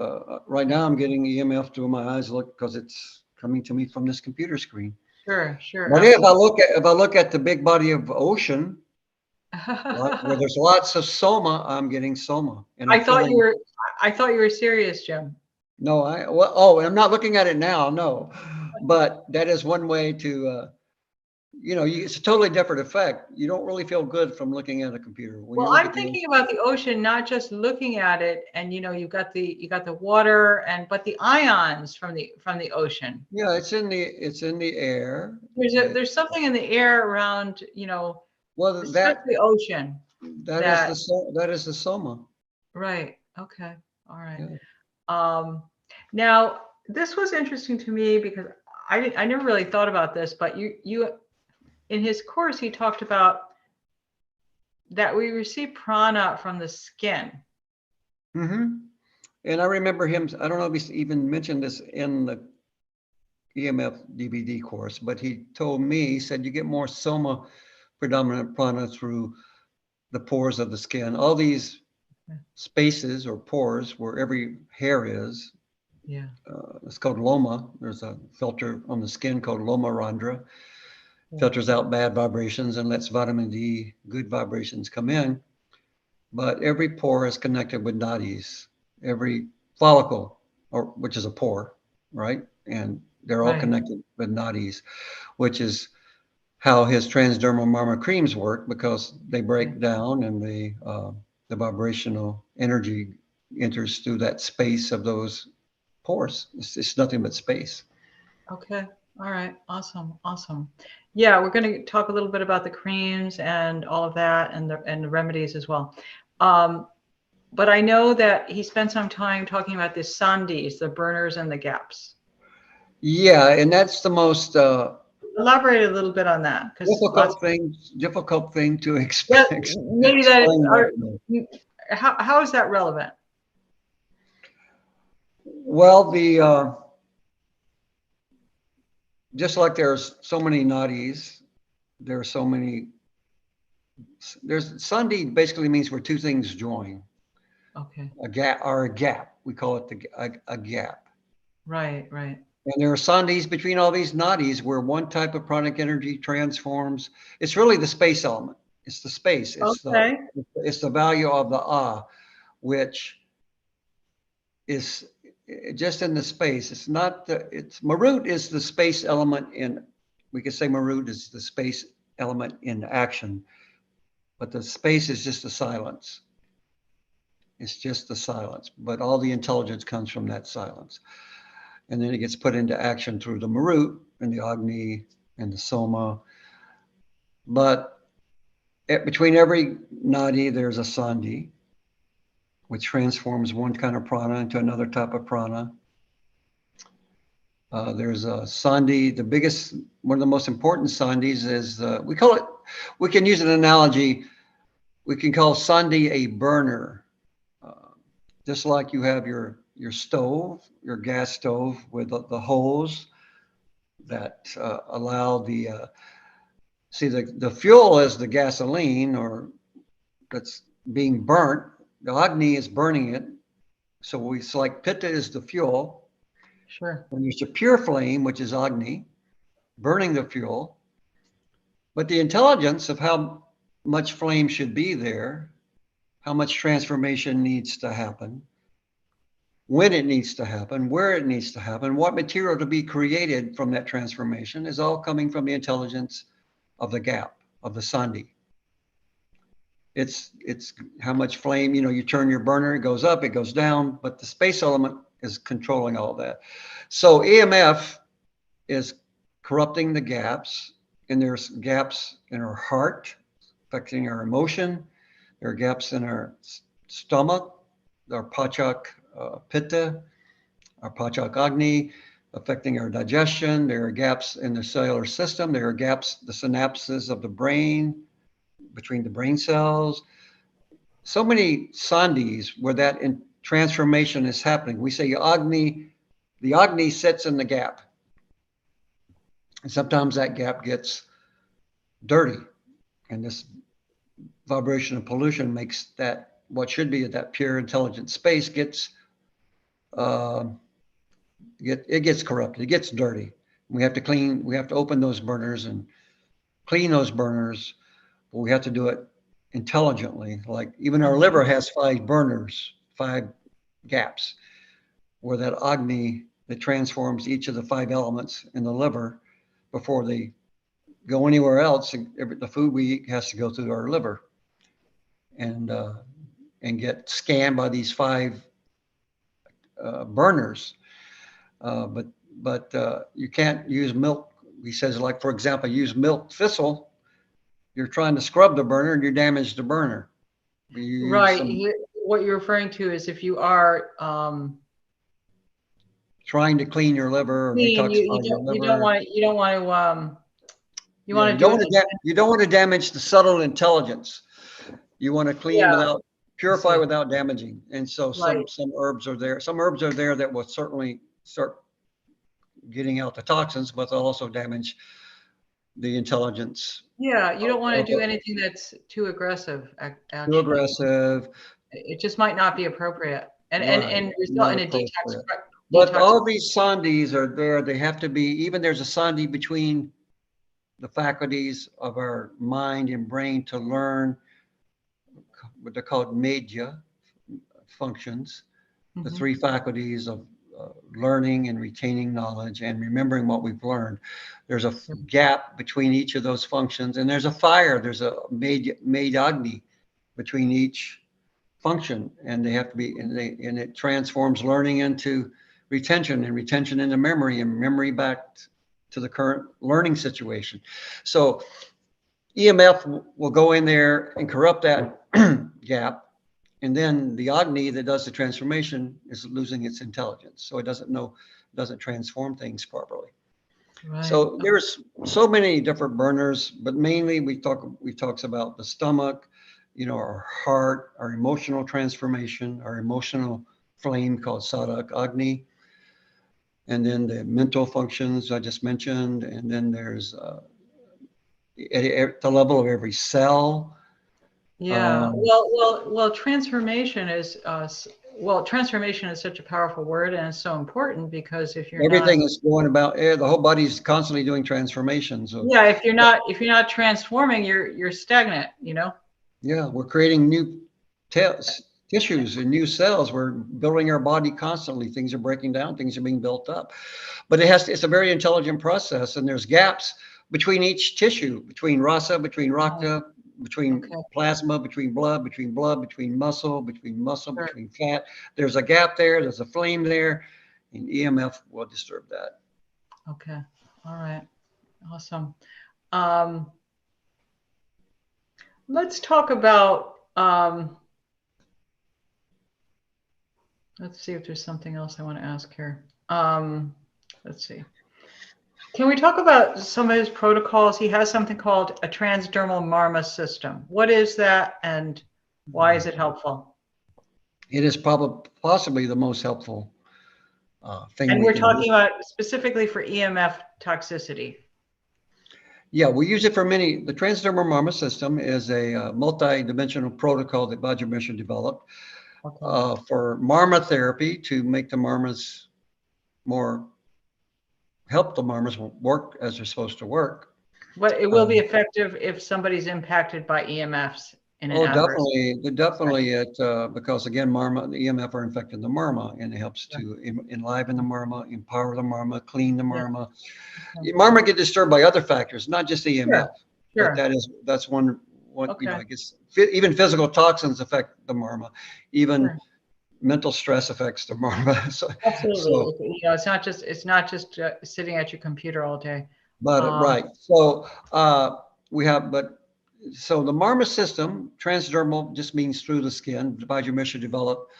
right now I'm getting EMF through my eyes, because it's coming to me from this computer screen. Sure. But if I look at the big body of ocean, where there's lots of soma, I'm getting soma. And I thought you were serious, Jim. No, I'm not looking at it now, no. But that is one way to, it's a totally different effect. You don't really feel good from looking at a computer. Well, I'm thinking about the ocean, not just looking at it, and you've got the water, but the ions from the ocean. Yeah, it's in the air. There's something in the air around, well, the ocean. That is the soma. Right. Okay. All right. Yeah. Now this was interesting to me because I never really thought about this, but you in his course he talked about that we receive prana from the skin. And I remember him, I don't know if he even mentioned this in the EMF DVD course, but he told me, he said, you get more soma predominant prana through the pores of the skin. All these spaces or pores where every hair is. Yeah. It's called loma. There's a filter on the skin called loma randra. filters out bad vibrations and lets vitamin D, good vibrations come in. But every pore is connected with nadis. Every follicle, or which is a pore, right? And they're all Right. connected with nadis, which is how his transdermal mama creams work, because they break down and the vibrational energy enters through that space of those pores. It's nothing but space. Okay. All right. Awesome. Awesome. Yeah, we're going to talk a little bit about the creams and all of that, and the remedies as well. Um, but I know that he spent some time talking about the sandis, the burners and the gaps. Yeah, and that's the most Elaborate a little bit on that, because lots. difficult thing to Yeah, maybe that explain right are. now. How is that relevant? Well, the just like there's so many nadis, there are so many. There's sandhi basically means where two things join. Okay. A gap or a gap. We call it a gap. Right. Right. And there are sandhis between all these nadis where one type of pranic energy transforms. It's really the space element. It's the space. Okay. It's the value of the which is just in the space. It's not the. It's marut is the space element in. We could say marut is the space element in action, but the space is just the silence. It's just the silence, but all the intelligence comes from that silence. And then it gets put into action through the marut and the agni and the soma. But between every nadi, there's a sandhi, which transforms one kind of prana into another type of prana. There's a sandhi. The biggest, one of the most important sandhis is, we call it, we can use an analogy. We can call sandhi a burner. Just like you have your stove, your gas stove with the hose that allow the fuel is the gasoline or that's being burnt. The agni is burning it. So it's like pitta is the fuel. Sure. And there's a pure flame, which is agni, burning the fuel. But the intelligence of how much flame should be there, how much transformation needs to happen, when it needs to happen, where it needs to happen, what material to be created from that transformation is all coming from the intelligence of the gap, of the sandhi. It's how much flame, you turn your burner, it goes up, it goes down, but the space element is controlling all that. So EMF is corrupting the gaps, and there's gaps in our heart, affecting our emotion. There are gaps in our stomach, our pachak pitta, our pachak agni, affecting our digestion. There are gaps in the cellular system. There are gaps, the synapses of the brain, between the brain cells. So many sandhis where that transformation is happening. We say the agni sits in the gap. And sometimes that gap gets dirty. And this vibration of pollution makes that what should be that pure intelligent space gets corrupted. It gets dirty. We have to open those burners and clean those burners. But we have to do it intelligently. Like even our liver has 5 burners, 5 gaps, where that agni that transforms each of the 5 elements in the liver before they go anywhere else. The food we eat has to go through our liver and get scanned by these 5 burners. But you can't use milk. He says, like, for example, use milk thistle. You're trying to scrub the burner and you damage the burner. Right. What you're referring to is if you are trying to clean your liver or clean, detoxify your liver. you don't want to you want to do it. You don't want to damage the subtle intelligence. You want to clean purify without damaging. And so some herbs are there. Some herbs are there that will certainly start getting out the toxins, but they'll also damage the intelligence. Yeah, you don't want to do anything that's too aggressive. Actually. Too aggressive. It just might not be appropriate, and result in a detox. But all these sandhis are there. They have to be. Even there's a sandhi between the faculties of our mind and brain to learn what they're called media functions, the three faculties of learning and retaining knowledge and remembering what we've learned. There's a gap between each of those functions, and there's a fire, there's a made agni between each function, and they have to be, and it transforms learning into retention, and retention into memory, and memory back to the current learning situation. So EMF will go in there and corrupt that gap. And then the Agni that does the transformation is losing its intelligence. So it doesn't transform things properly. Right. So there's so many different burners, but mainly we talks about the stomach, our heart, our emotional transformation, our emotional flame called Sadak Agni, and then the mental functions I just mentioned, and then there's at the level of every cell. Yeah. Well, transformation is such a powerful word, and it's so important, because if you're everything is going about, the whole body's constantly doing transformations. So, yeah, if you're not transforming, you're stagnant. Yeah, we're creating new tissues and new cells. We're building our body constantly. Things are breaking down. Things are being built up. But it's a very intelligent process, and there's gaps between each tissue, between rasa, between rakta, between plasma, between blood, between muscle, between fat. There's a gap there. There's a flame there, and EMF will disturb that. Okay. All right. Awesome. Let's talk about, let's see if there's something else I want to ask here. Let's see. Can we talk about some of his protocols? He has something called a transdermal marma system. What is that, and why is it helpful? It is possibly the most helpful thing. And we're talking about specifically for EMF toxicity. Yeah, we use it for the transdermal marma system is a multi-dimensional protocol that Vajrayesh developed for marma therapy to make the marmas help the marmas work as they're supposed to work. But it will be effective if somebody's impacted by EMFs in an adverse. Definitely because again, the EMF are infecting the marma, and it helps to enliven the marma, empower the marma, clean the marma. Marma get disturbed by other factors, not just the EMF. But that's one. I guess even physical toxins affect the marma. Even mental stress affects the marma. Absolutely. It's not just sitting at your computer all day. But right. So so the marma system, transdermal, just means through the skin. Vajrayesh developed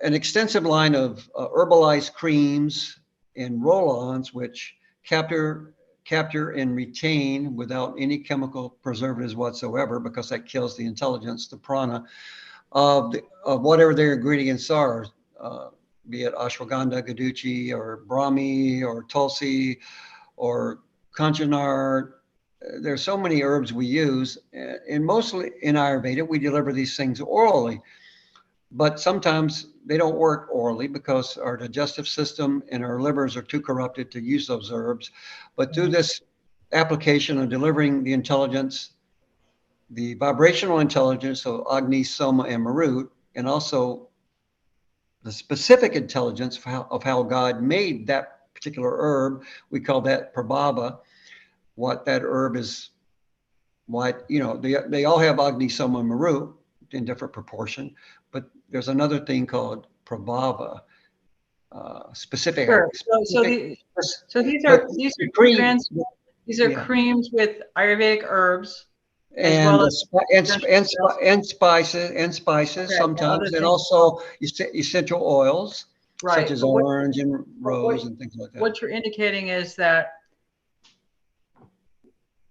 an extensive line of herbalized creams and roll-ons, which capture and retain without any chemical preservatives whatsoever, because that kills the intelligence, the prana, of whatever their ingredients are, be it ashwagandha, gaduchi, or brahmi, or tulsi, or kanchanar. There's so many herbs we use, and mostly in Ayurveda, we deliver these things orally. But sometimes they don't work orally because our digestive system and our livers are too corrupted to use those herbs. But through this application of delivering the intelligence, the vibrational intelligence of Agni, Soma, and Marut, and also the specific intelligence of how God made that particular herb, we call that prabhava. What that herb is, they all have Agni, Soma, and Marut in different proportion, but there's another thing called prabhava, specific. Sure. So these are creams with Ayurvedic herbs, and spices sometimes, and also essential oils, such as orange and rose and things like that. What you're indicating is that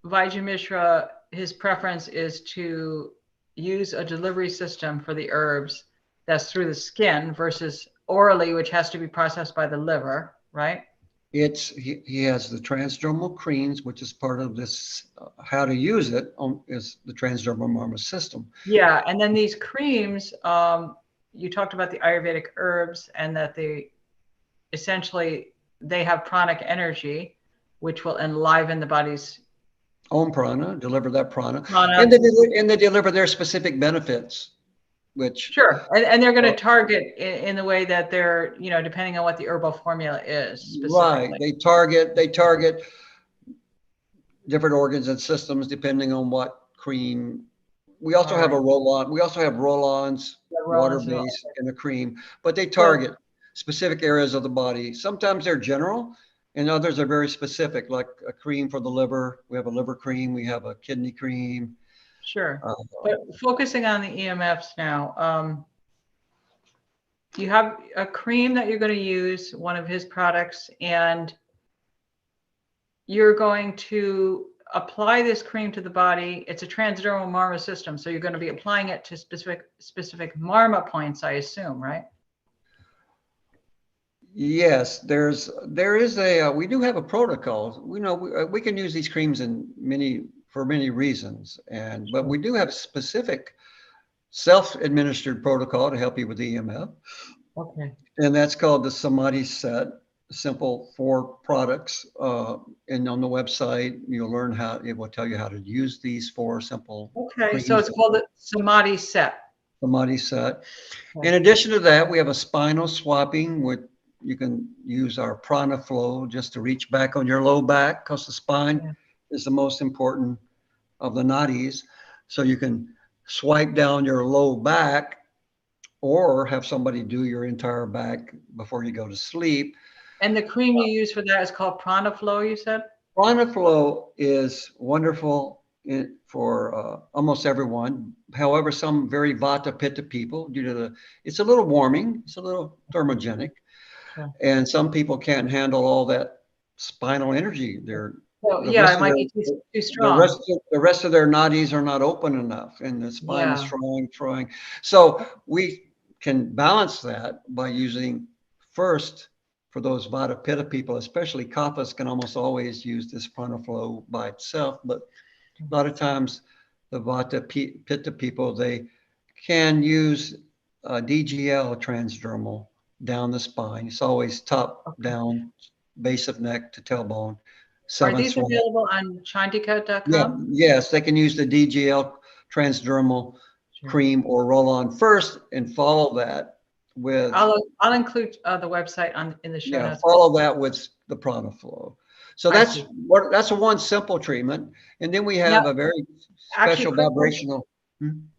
Vajrayesh, his preference is to use a delivery system for the herbs that's through the skin versus orally, which has to be processed by the liver, right? He has the transdermal creams, which is part of this. How to use it is the transdermal marma system. Yeah, and then these creams, you talked about the Ayurvedic herbs, and that they have pranic energy, which will enliven the body's Om prana, deliver that prana, Prana. and they deliver their specific benefits, which Sure. And they're going to target in the way that they're, depending on what the herbal formula is specifically. right. They target different organs and systems depending on what cream. We also have a roll-on. We also have roll-ons, water-based, and a cream, but they target specific areas of the body. Sometimes they're general, and others are very specific, like a cream for the liver. We have a liver cream. We have a kidney cream. Sure. But focusing on the EMFs now, you have a cream that you're going to use, one of his products, and you're going to apply this cream to the body. It's a transdermal marma system, so you're going to be applying it to specific marma points, I assume, right? Yes, there is we do have a protocol. We know we can use these creams for many reasons, but we do have a specific self-administered protocol to help you with EMF. Okay. And that's called the Samadhi set. Simple 4 products, and on the website you'll learn it will tell you how to use these 4 simple. Okay, so it's called the Samadhi set. Samadhi set. In addition to that, we have a spinal swapping, which you can use our prana flow just to reach back on your low back, because the spine is the most important of the nadis. So you can swipe down your low back, or have somebody do your entire back before you go to sleep. And the cream you use for that is called Prana Flow, you said? Prana Flow is wonderful for almost everyone. However, some very Vata Pitta people, it's a little warming, it's a little thermogenic, and some people can't handle all that spinal energy. It might be too strong. The rest of their nadis are not open enough, and the spine is trying. So we can balance that by using first. For those Vata Pitta people, especially Kaphas, can almost always use this prana flow by itself. But a lot of times, the Vata Pitta people, they can use DGL transdermal down the spine. It's always top down, base of neck to tailbone. Are these available on Chantika.com? Yes, they can use the DGL transdermal cream or roll on first and follow that with. I'll include the website in the show notes. Follow that with the prana flow. So that's a one simple treatment, and then we have a very special vibrational.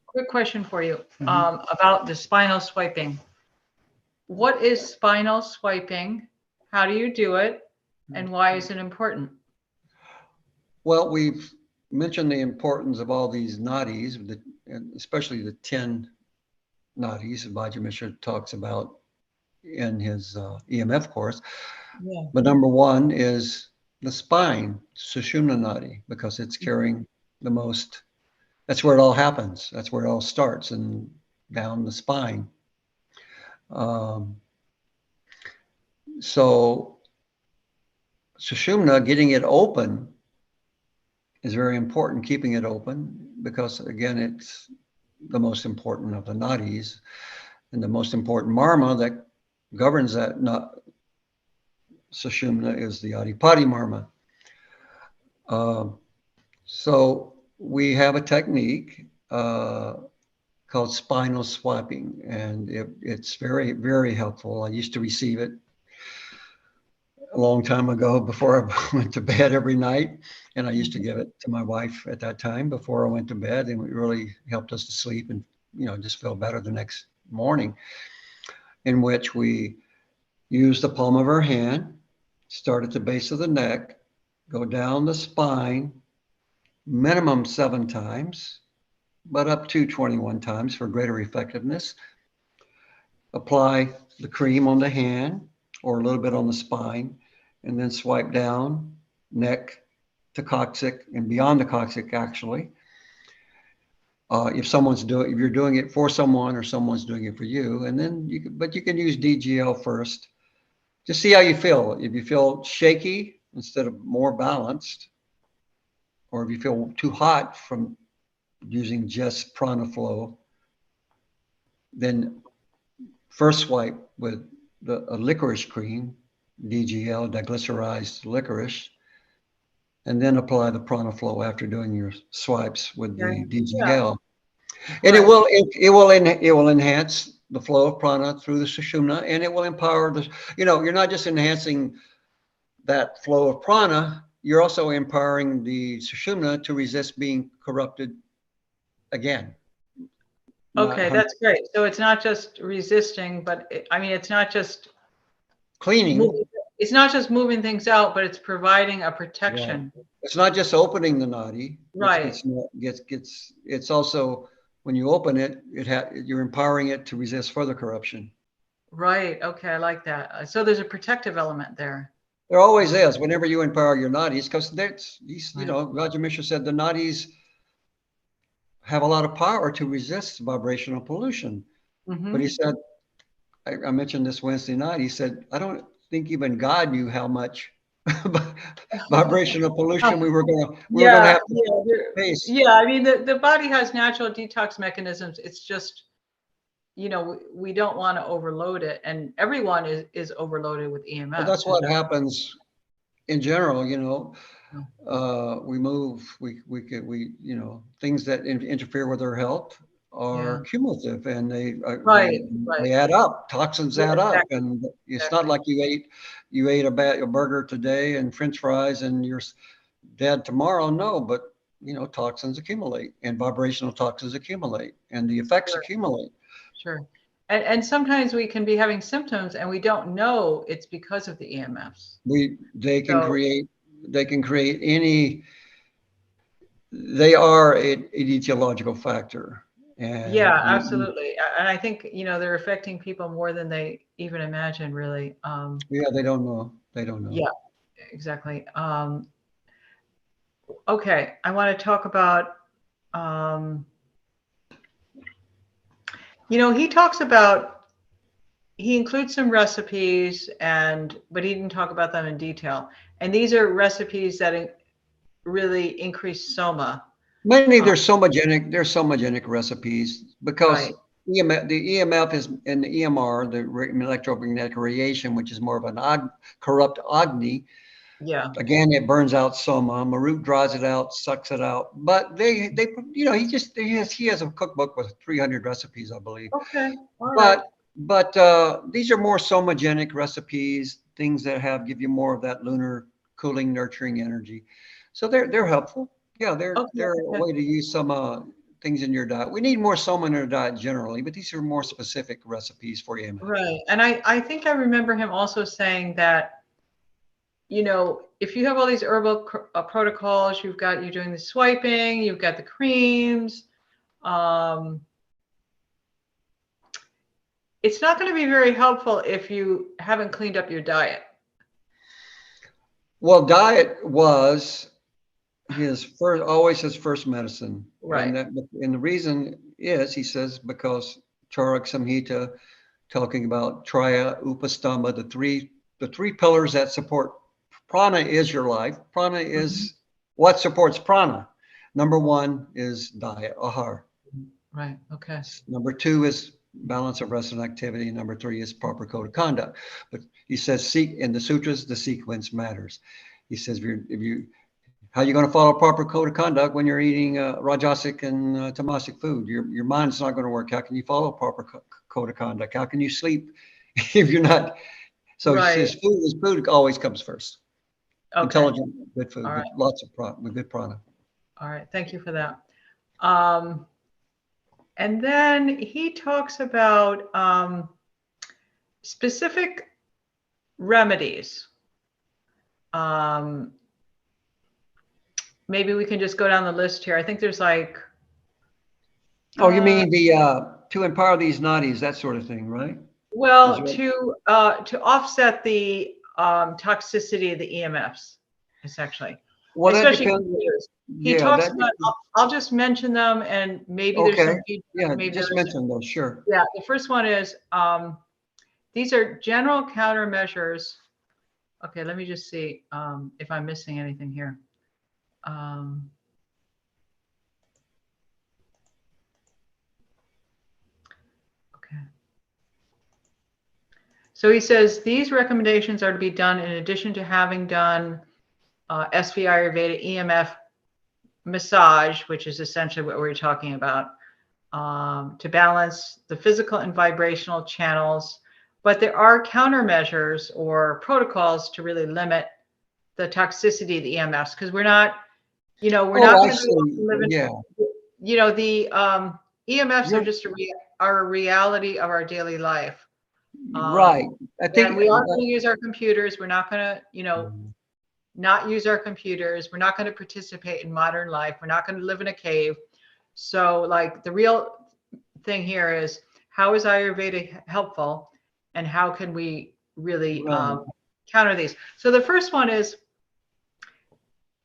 Quick question for you about the spinal swiping. What is spinal swiping? How do you do it, and why is it important? Well, we've mentioned the importance of all these nadis, especially the 10 nadis Vajra Mishra talks about in his EMF course. But number 1 is the spine, Sushumna Nadi, because it's carrying the most. That's where it all happens. That's where it all starts, and down the spine. So Sushumna, getting it open is very important, keeping it open, because again, it's the most important of the nadis, and the most important marma that governs that Sushumna is the Adipati marma. So we have a technique called spinal swapping, and it's very, very helpful. I used to receive it a long time ago before I went to bed every night, and I used to give it to my wife at that time before I went to bed, and it really helped us to sleep and just feel better the next morning. In which we use the palm of our hand, start at the base of the neck, go down the spine, minimum 7 times, but up to 21 times for greater effectiveness. Apply the cream on the hand or a little bit on the spine, and then swipe down, neck to coccyx and beyond the coccyx, actually. If you're doing it for someone or someone's doing it for you, and then you can use DGL first. Just see how you feel. If you feel shaky instead of more balanced, or if you feel too hot from using just prana flow, then first swipe with a licorice cream, DGL, diglycerized licorice, and then apply the prana flow after doing your swipes with the Yeah. DGL. And Right. it will enhance the flow of prana through the sushumna, and it will empower the, you're not just enhancing that flow of prana, you're also empowering the sushumna to resist being corrupted again. Okay, that's great. So it's not just resisting, but it's not just cleaning. It's not just moving things out, but it's providing a protection. Right. It's not just opening the nadi, which Right. it's also, when you open it, you're empowering it to resist further corruption. Right. Okay, I like that. So there's a protective element there. There always is. Whenever you empower your nadis, because Raja Mishra said the nadis have a lot of power to resist vibrational pollution. But he said, I mentioned this Wednesday night, he said, I don't think even God knew how much vibrational pollution we were going to have to face. Yeah, I mean, the body has natural detox mechanisms. It's just, we don't want to overload it, and everyone is overloaded with EMFs. Well, that's what happens in general. We move, things that interfere with our health are cumulative, and they add up. Toxins add up, and it's not like you ate a burger today and French fries and you're dead tomorrow. No, but toxins accumulate, and vibrational toxins accumulate, and the effects accumulate. Sure. And sometimes we can be having symptoms and we don't know it's because of the EMFs. They can create any. They are an etiological factor. And yeah, absolutely. And I think, they're affecting people more than they even imagine, really. Yeah, they don't know. Yeah, exactly. Okay, I want to talk about, he talks about, he includes some recipes, but he didn't talk about them in detail. And these are recipes that really increase soma. Mainly, there's somogenic recipes, because the EMF is, and the EMR, the electromagnetic radiation, which is more of an corrupt Agni. Yeah. Again, it burns out soma. Marut dries it out, sucks it out. But he has a cookbook with 300 recipes, I believe. Okay. All right. But these are more somogenic recipes, things that give you more of that lunar cooling, nurturing energy. So they're helpful. Yeah, they're a way to use some things in your diet. We need more soma in our diet generally, but these are more specific recipes for you. Right. And I think I remember him also saying that, if you have all these herbal protocols, you're doing the swiping, you've got the creams, it's not going to be very helpful if you haven't cleaned up your diet. Well, diet was always his first medicine. Right. And the reason is, he says, because Charak Samhita, talking about Traya, Upastamba, the three pillars that support prana is your life. Prana is what supports prana. Number one is diet, ahar. Right. Okay. Number two is balance of rest and activity. Number three is proper code of conduct. But he says, in the sutras, the sequence matters. He says, how are you going to follow proper code of conduct when you're eating rajasic and tamasic food? Your mind's not going to work. How can you follow proper code of conduct? How can you sleep if you're not? So he says food always comes first. Okay. Intelligent, good food, lots of good prana. All right, thank you for that. And then he talks about specific remedies. Maybe we can just go down the list here. I think there's like. Oh, you mean to empower these nadis, that sort of thing, right? Well, to offset the toxicity of the EMFs, essentially. Well, especially he talks about. I'll just mention them, and maybe there's some feedback. Yeah, maybe just mention those. Sure. Yeah, the first one is these are general countermeasures. Okay, let me just see if I'm missing anything here. Okay. So he says these recommendations are to be done in addition to having done SV Ayurveda EMF massage, which is essentially what we're talking about, to balance the physical and vibrational channels. But there are countermeasures or protocols to really limit the toxicity of the EMFs, because we're not, we're not Oh, I going to go see. live in, Yeah, the EMFs are you're just are a reality of our daily life. right. I And think we aren't going to use our computers. We're not going to, mm, not use our computers. We're not going to participate in modern life. We're not going to live in a cave. So, like, the real thing here is, how is Ayurveda helpful, and how can we really right. counter these? So the first one is,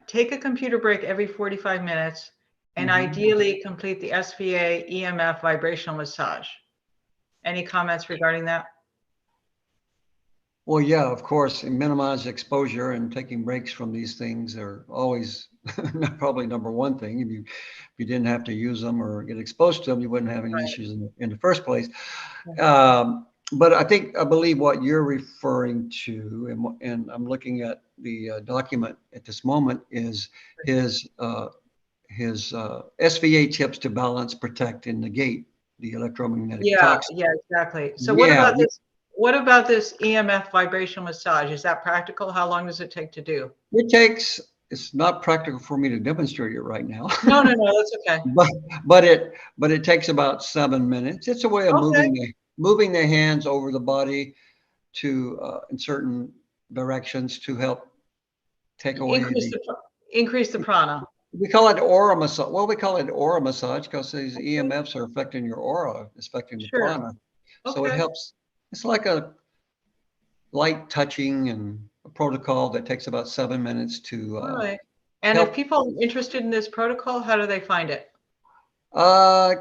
take a computer break every 45 minutes and Hmm. ideally complete the SVA EMF vibrational massage. Any comments regarding that? Well, yeah, of course, and minimize exposure and taking breaks from these things are always probably number one thing. If you didn't have to use them or get exposed to them, you wouldn't have any Right. issues in the first place. But I believe what you're referring to, and I'm looking at the document at this moment, is his SVA tips to balance, protect, and negate the electromagnetic Yeah, toxins. yeah, exactly. So what Yeah, about this? What about this EMF vibrational massage? Is that practical? How long does it take to do? it takes. It's not practical for me to demonstrate it right now, No, no, no, that's okay. but but it takes about 7 minutes. It's a way of Okay. moving the hands over the body to in certain directions to help take away Increase the. the increase the prana. We call it aura massage. Well, we call it aura massage because these Okay. EMFs are affecting your aura, affecting the Sure. prana. So it Okay. helps. It's like a light touching and a protocol that takes about 7 minutes to All right. And if help. people are interested in this protocol, how do they find it? Uh,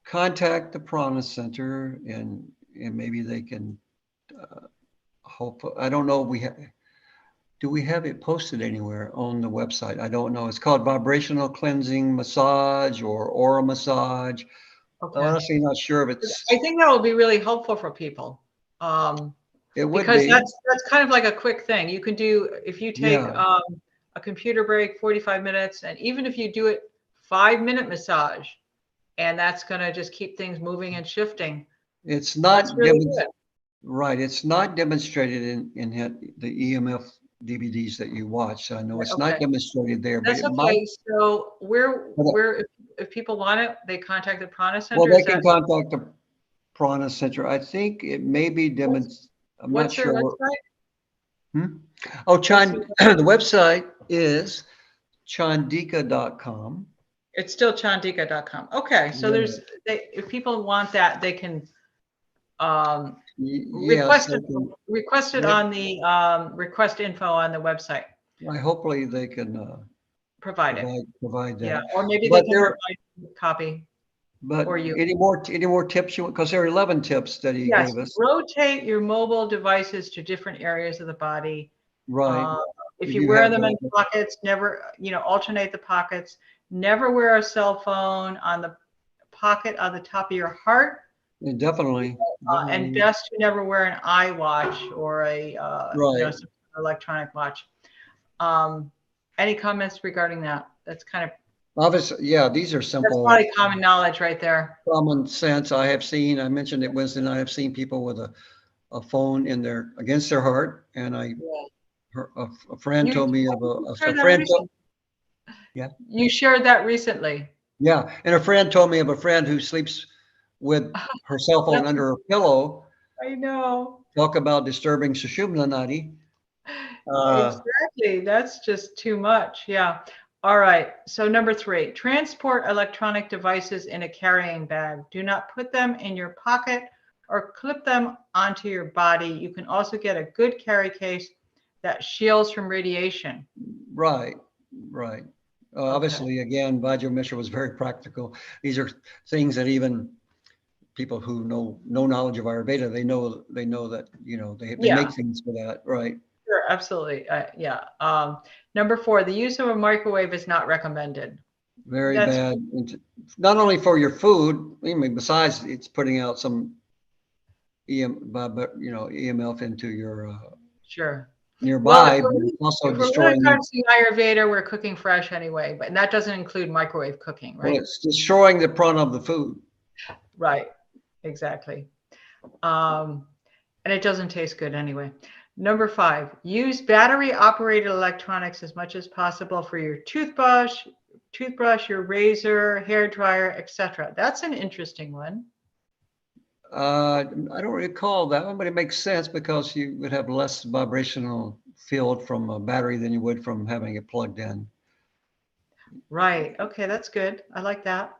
Contact the Prana Center and maybe they can hope. I don't know. Do we have it posted anywhere on the website? I don't know. It's called vibrational cleansing massage or aura massage. I'm Okay. honestly not sure if I it's. think that will be really helpful for people. Um, It would because be. that's kind of like a quick thing. You can do, if you take Yeah. a computer break, 45 minutes, and even if you do it 5-minute massage, and that's going to just keep things moving and shifting, It's that's not really dem- good. right. It's not demonstrated in the EMF DVDs that you watch. I know Right, it's not okay, demonstrated there, but that's it might. okay. So But, if people want it, they contact the Prana well, Center. they Is can that contact the Prana Center. I think it may be what's demonstrated. I'm not what's their sure. website? Hmm? Oh, What's their, The website is chandika.com. it's still chandika.com. Okay, so Yeah. if people want that, they can um, Yes, they can. request it They, on the request info on the website. hopefully they can Provide it. provide Yeah, that. or maybe they But can there, provide a copy, but or you. any more tips you want? Because there are 11 tips that he Yes, gave us. rotate your mobile devices to different areas of the body. Right. Uh, if you You wear have them in that. pockets, never, alternate the pockets. Never wear a cell phone on the pocket on the top of your heart. And definitely, And definitely. best to never wear an iWatch or Right. some electronic watch. Um, any comments regarding that? Obviously, yeah, these are That's simple, probably common knowledge right there. common sense. I mentioned it Wednesday night, I've seen people with a phone against their heart. And Yeah. a friend You told me of shared that recently. yeah, You shared that recently. yeah. And a friend told me of a friend who sleeps with her cell phone That's, under her pillow. I know. Talk about disturbing Sushumna Nadi. Exactly. That's just too much. Yeah. All right. So number 3, transport electronic devices in a carrying bag. Do not put them in your pocket or clip them onto your body. You can also get a good carry case that shields from radiation. Right, right. Okay. Obviously, again, Vajra Mishra was very practical. These are things that even people who know no knowledge of Ayurveda, they know that they Yeah. make things for that, right? Sure. Absolutely. Yeah. Number 4, the use of a microwave is not recommended. Very That's bad. Not only for your food, I mean, besides it's putting out some EMF into your sure. Well, nearby, but it's also if we're really destroying. practicing Ayurveda, we're cooking fresh anyway, but and that doesn't include microwave cooking, Well, right? it's destroying the prana of the food. Right, exactly. Um, and it doesn't taste good anyway. Number 5, use battery operated electronics as much as possible for your toothbrush, your razor, hair dryer, etc. That's an interesting one. I don't recall that one, but it makes sense because you would have less vibrational field from a battery than you would from having it plugged in. Right. Okay, that's good. I like that.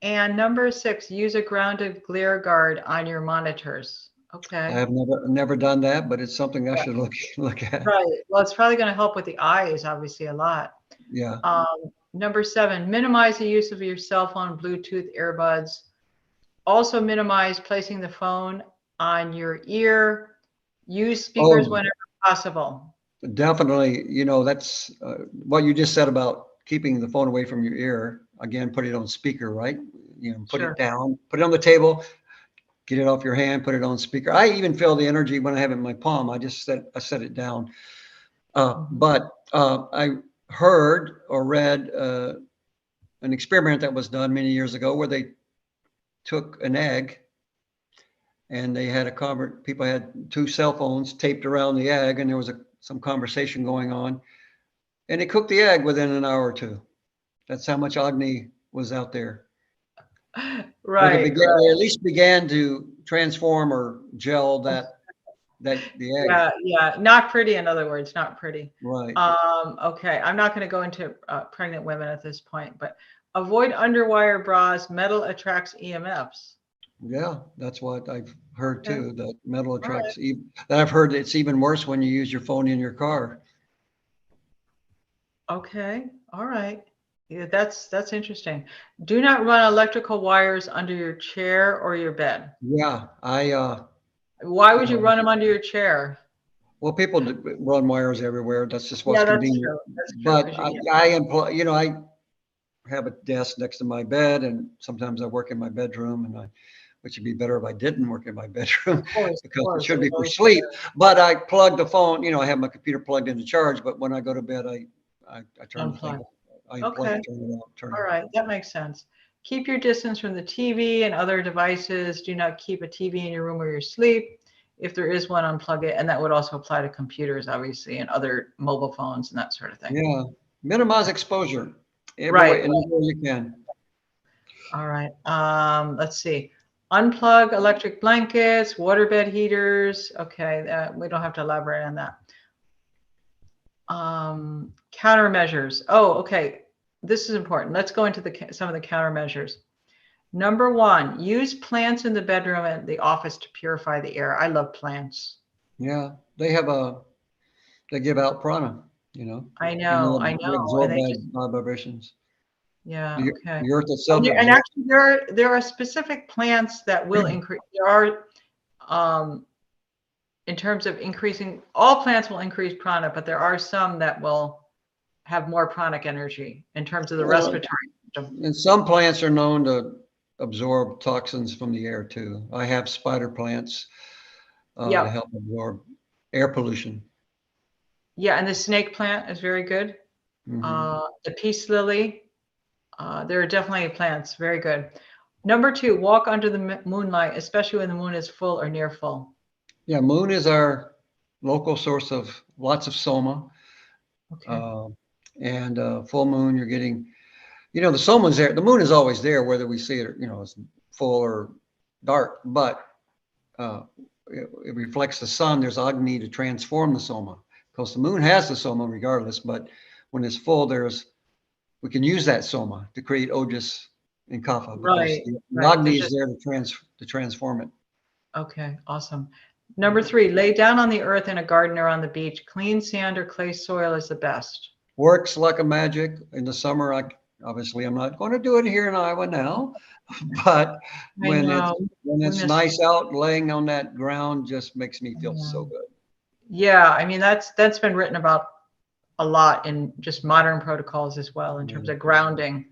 And number 6, use a grounded glare guard on your monitors. I Okay. have never done that, but it's something I Yeah. should look at. Right. Well, it's probably going to help with the eyes, obviously, a lot. Yeah. Um, Number 7, minimize the use of your cell phone, Bluetooth, earbuds. Also minimize placing the phone on your ear. Use speakers Oh, whenever possible. definitely. You know, that's what you just said about keeping the phone away from your ear. Again, put it on speaker, right? You know, put it Sure. down, put it on the table, get it off your hand, put it on speaker. I even feel the energy when I have it in my palm. I set it down. But I heard or read an experiment that was done many years ago where they took an egg and they had people had 2 cell phones taped around the egg, and there was some conversation going on, and they cooked the egg within an hour or two. That's how much Agni was out there. Like Right, they right. at least began to transform or gel the egg. Yeah, yeah. Not pretty, in other words, not pretty. Right. Okay. I'm not going to go into pregnant women at this point, but avoid underwire bras. Metal attracts EMFs. Yeah, that's what I've heard Okay. too, that metal All right. attracts. That I've heard it's even worse when you use your phone in your car. Okay. All right. Yeah, that's interesting. Do not run electrical wires under your chair or your bed. Yeah, Why you would you know, run them under your chair? well, people run wires everywhere. That's just what's Yeah, that's convenient. true. That's true But because you get. I employ, you know, I have a desk next to my bed, and sometimes I work in my bedroom, which would be better if I didn't work in my bedroom Of because it course, should it would be for always sleep. But I plug the phone, you know, I have my computer plugged into charge, but when I go to bed, I turn the thing unplug. off. I unplug Okay. it, turn it off, turn All it. right, that makes sense. Keep your distance from the TV and other devices. Do not keep a TV in your room where you sleep. If there is one, unplug it. And that would also apply to computers, obviously, and other mobile phones and that sort of thing. Yeah, minimize Okay. exposure Right. anywhere you can. All right. Let's see. Unplug electric blankets, waterbed heaters. Okay, we don't have to elaborate on that. Countermeasures. Oh, okay. This is important. Let's go into some of the countermeasures. Number 1, use plants in the bedroom and the office to purify the air. I love plants. Yeah, they give out prana, you know, I even know, though I they know. And absorb they just, bad vibrations. yeah, The, okay. the earth itself And absorbs. actually, there are specific plants that will increase. There are, um, in terms of increasing, all plants will increase prana, but there are some that will have more pranic energy in terms of the Well, respiratory system. and some plants are known to absorb toxins from the air too. I have spider plants to Yeah, help absorb air pollution. yeah, and the snake plant is very good. Hmm. The peace lily. There are definitely plants. Very good. Number 2, walk under the moonlight, especially when the moon is full or near full. Yeah, moon is our local source of lots of soma. Okay. Uh, and full moon, you're getting, you know, the soma's there. The moon is always there, whether we see it, or, you know, it's full or dark. But uh, it reflects the sun. There's Agni to transform the soma because the moon has the soma regardless. But when it's full, we can use that soma to create ojas and kapha because Right, the right. Agni There's is just, there to transform it. okay, awesome. Number 3, lay down on the earth in a garden or on the beach. Clean sand or clay soil is the best. Works like a magic in the summer. Obviously I'm not going to do it here in Iowa now, but I know. when We it's miss, nice out, laying on that ground just makes me feel so yeah. good. Yeah, I mean, that's been written about a lot in just modern protocols as well in terms Yeah. of grounding.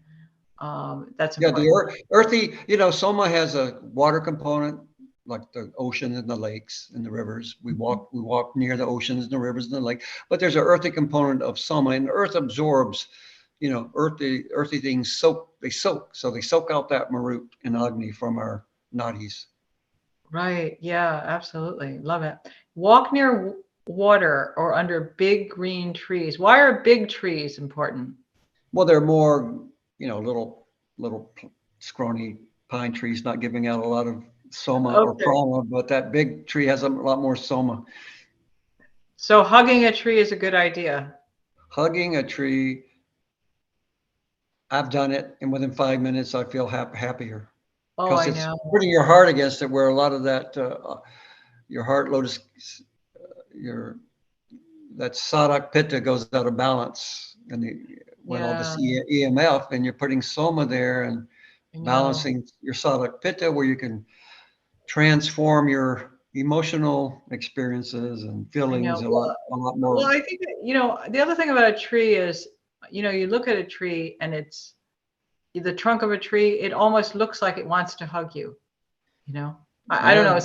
That's Yeah, the important. earthy, you know, soma has a water component, like the ocean and the lakes and the rivers. We walk near the oceans and the rivers and the lake. But there's an earthy component of soma, and the earth absorbs, earthy things soak. So they soak out that marut and agni from our nadis. Right. Yeah, absolutely. Love it. Walk near water or under big green trees. Why are big trees important? Well, they're more, little scrawny pine trees, not giving out a lot of soma or Okay. prana, but that big tree has a lot more soma. So hugging a tree is a good idea. Hugging a tree, I've done it, and within 5 minutes, I feel happier Oh, because I it's know. putting your heart against it, where a lot of that, your heart lotus, your that sadak pitta goes out of balance, and with all this Yeah, EMF, and you're putting soma there and I know. balancing your sadak pitta, where you can transform your emotional experiences and I know. feelings a lot Well, more. I think that, the other thing about a tree is, you look at a tree and it's the trunk of a tree, it almost looks like it wants to hug you, you know? I don't Yeah, know.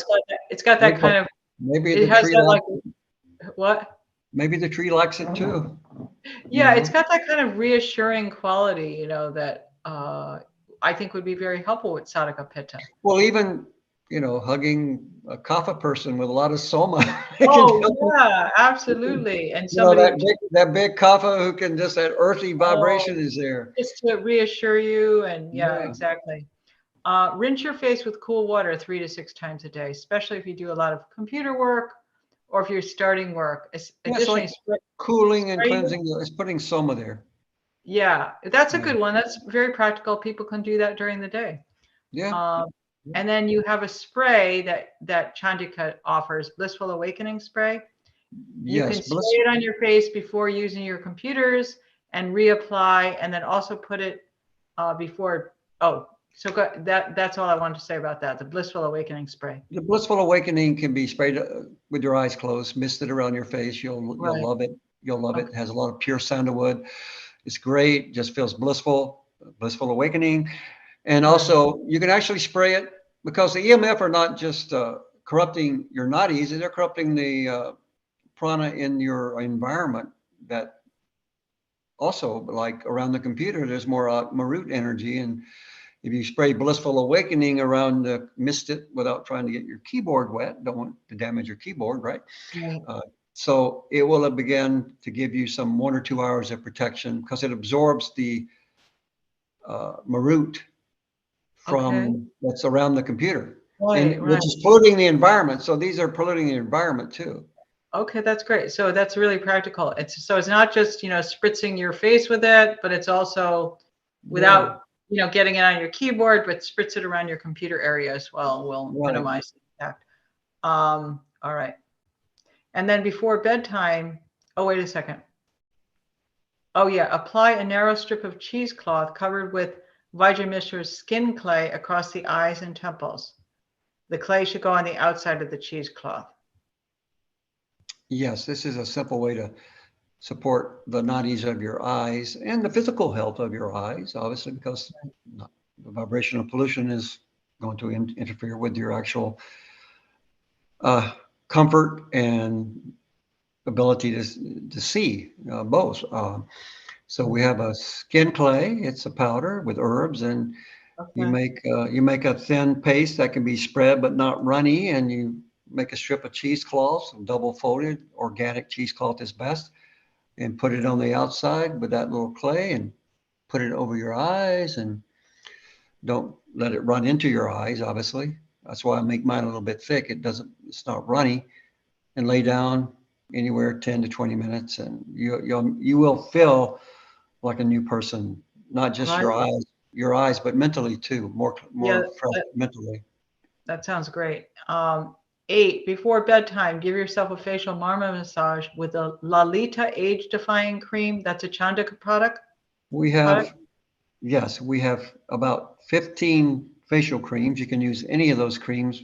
It's got that maybe, kind of, maybe it the has tree that like like, what? maybe the tree likes it too. You Yeah, it's know. got that kind of reassuring quality, that I think would be very helpful with Sadhaka Pitta. Well, even hugging a kapha person with a lot of soma, it can Oh, help. yeah, absolutely. And That somebody, big kapha who can just that earthy oh, vibration is there. just to reassure you. And yeah, Yeah, exactly. Rinse your face with cool water 3 to 6 times a day, especially if you do a lot of computer work or if you're starting work. yeah. It's Additionally, like cooling and spray. cleansing. It's putting soma there. Yeah, that's a Yeah, good one. That's very practical. People can do that during the day. yeah. Um, and then you have a spray that Chandika offers, Blissful Awakening spray. You Yes, can spray bliss. it on your face before using your computers and reapply, and then also put it before. Oh, so that's all I wanted to say about that. The Blissful Awakening spray. The blissful awakening can be sprayed with your eyes closed, misted around your face. You'll Right. love it. You'll love it. Okay. It has a lot of pure sandalwood. It's great. Just feels blissful. Blissful awakening. And Right. also, you can actually spray it because the EMF are not just corrupting your nadis; they're corrupting the prana in your environment. That also, like around the computer, there's more marut energy, and if you spray blissful awakening around, mist it without trying to get your keyboard wet, don't want to damage your keyboard, right? Right. Uh, so it will begin to give you some 1 or 2 hours of protection because it absorbs the marut Okay. from what's around the computer, and Right. which Right. is polluting the environment. So these are polluting the environment too. Okay, that's great. So that's really practical. It's not just, spritzing your face with it, but it's also Yeah, without, getting it on your keyboard, but spritz it around your computer area as well will right. minimize the impact. All right. And then before bedtime, oh, wait a second. Oh yeah, apply a narrow strip of cheesecloth covered with Vajramishra's skin clay across the eyes and temples. The clay should go on the outside of the cheesecloth. Yes, this is a simple way to support the nadis of your eyes and the physical health of your eyes, obviously, because the vibrational pollution is going to interfere with your actual comfort and ability to see both. So we have a skin clay. It's a powder with herbs, and Okay. you make a thin paste that can be spread but not runny, and you make a strip of cheesecloth, double folded. Organic cheesecloth is best, and put it on the outside with that little clay, and put it over your eyes, and don't let it run into your eyes. Obviously, that's why I make mine a little bit thick. It's not runny, and lay down anywhere 10 to 20 minutes, and you will feel like a new person, not just Right. your eyes, but mentally too, Yeah, more fresh mentally. that sounds great. 8, before bedtime, give yourself a facial marma massage with a Lalita age defying cream. That's a Chandaka product. We Product. have, yes, we have about 15 facial creams. You can use any of those creams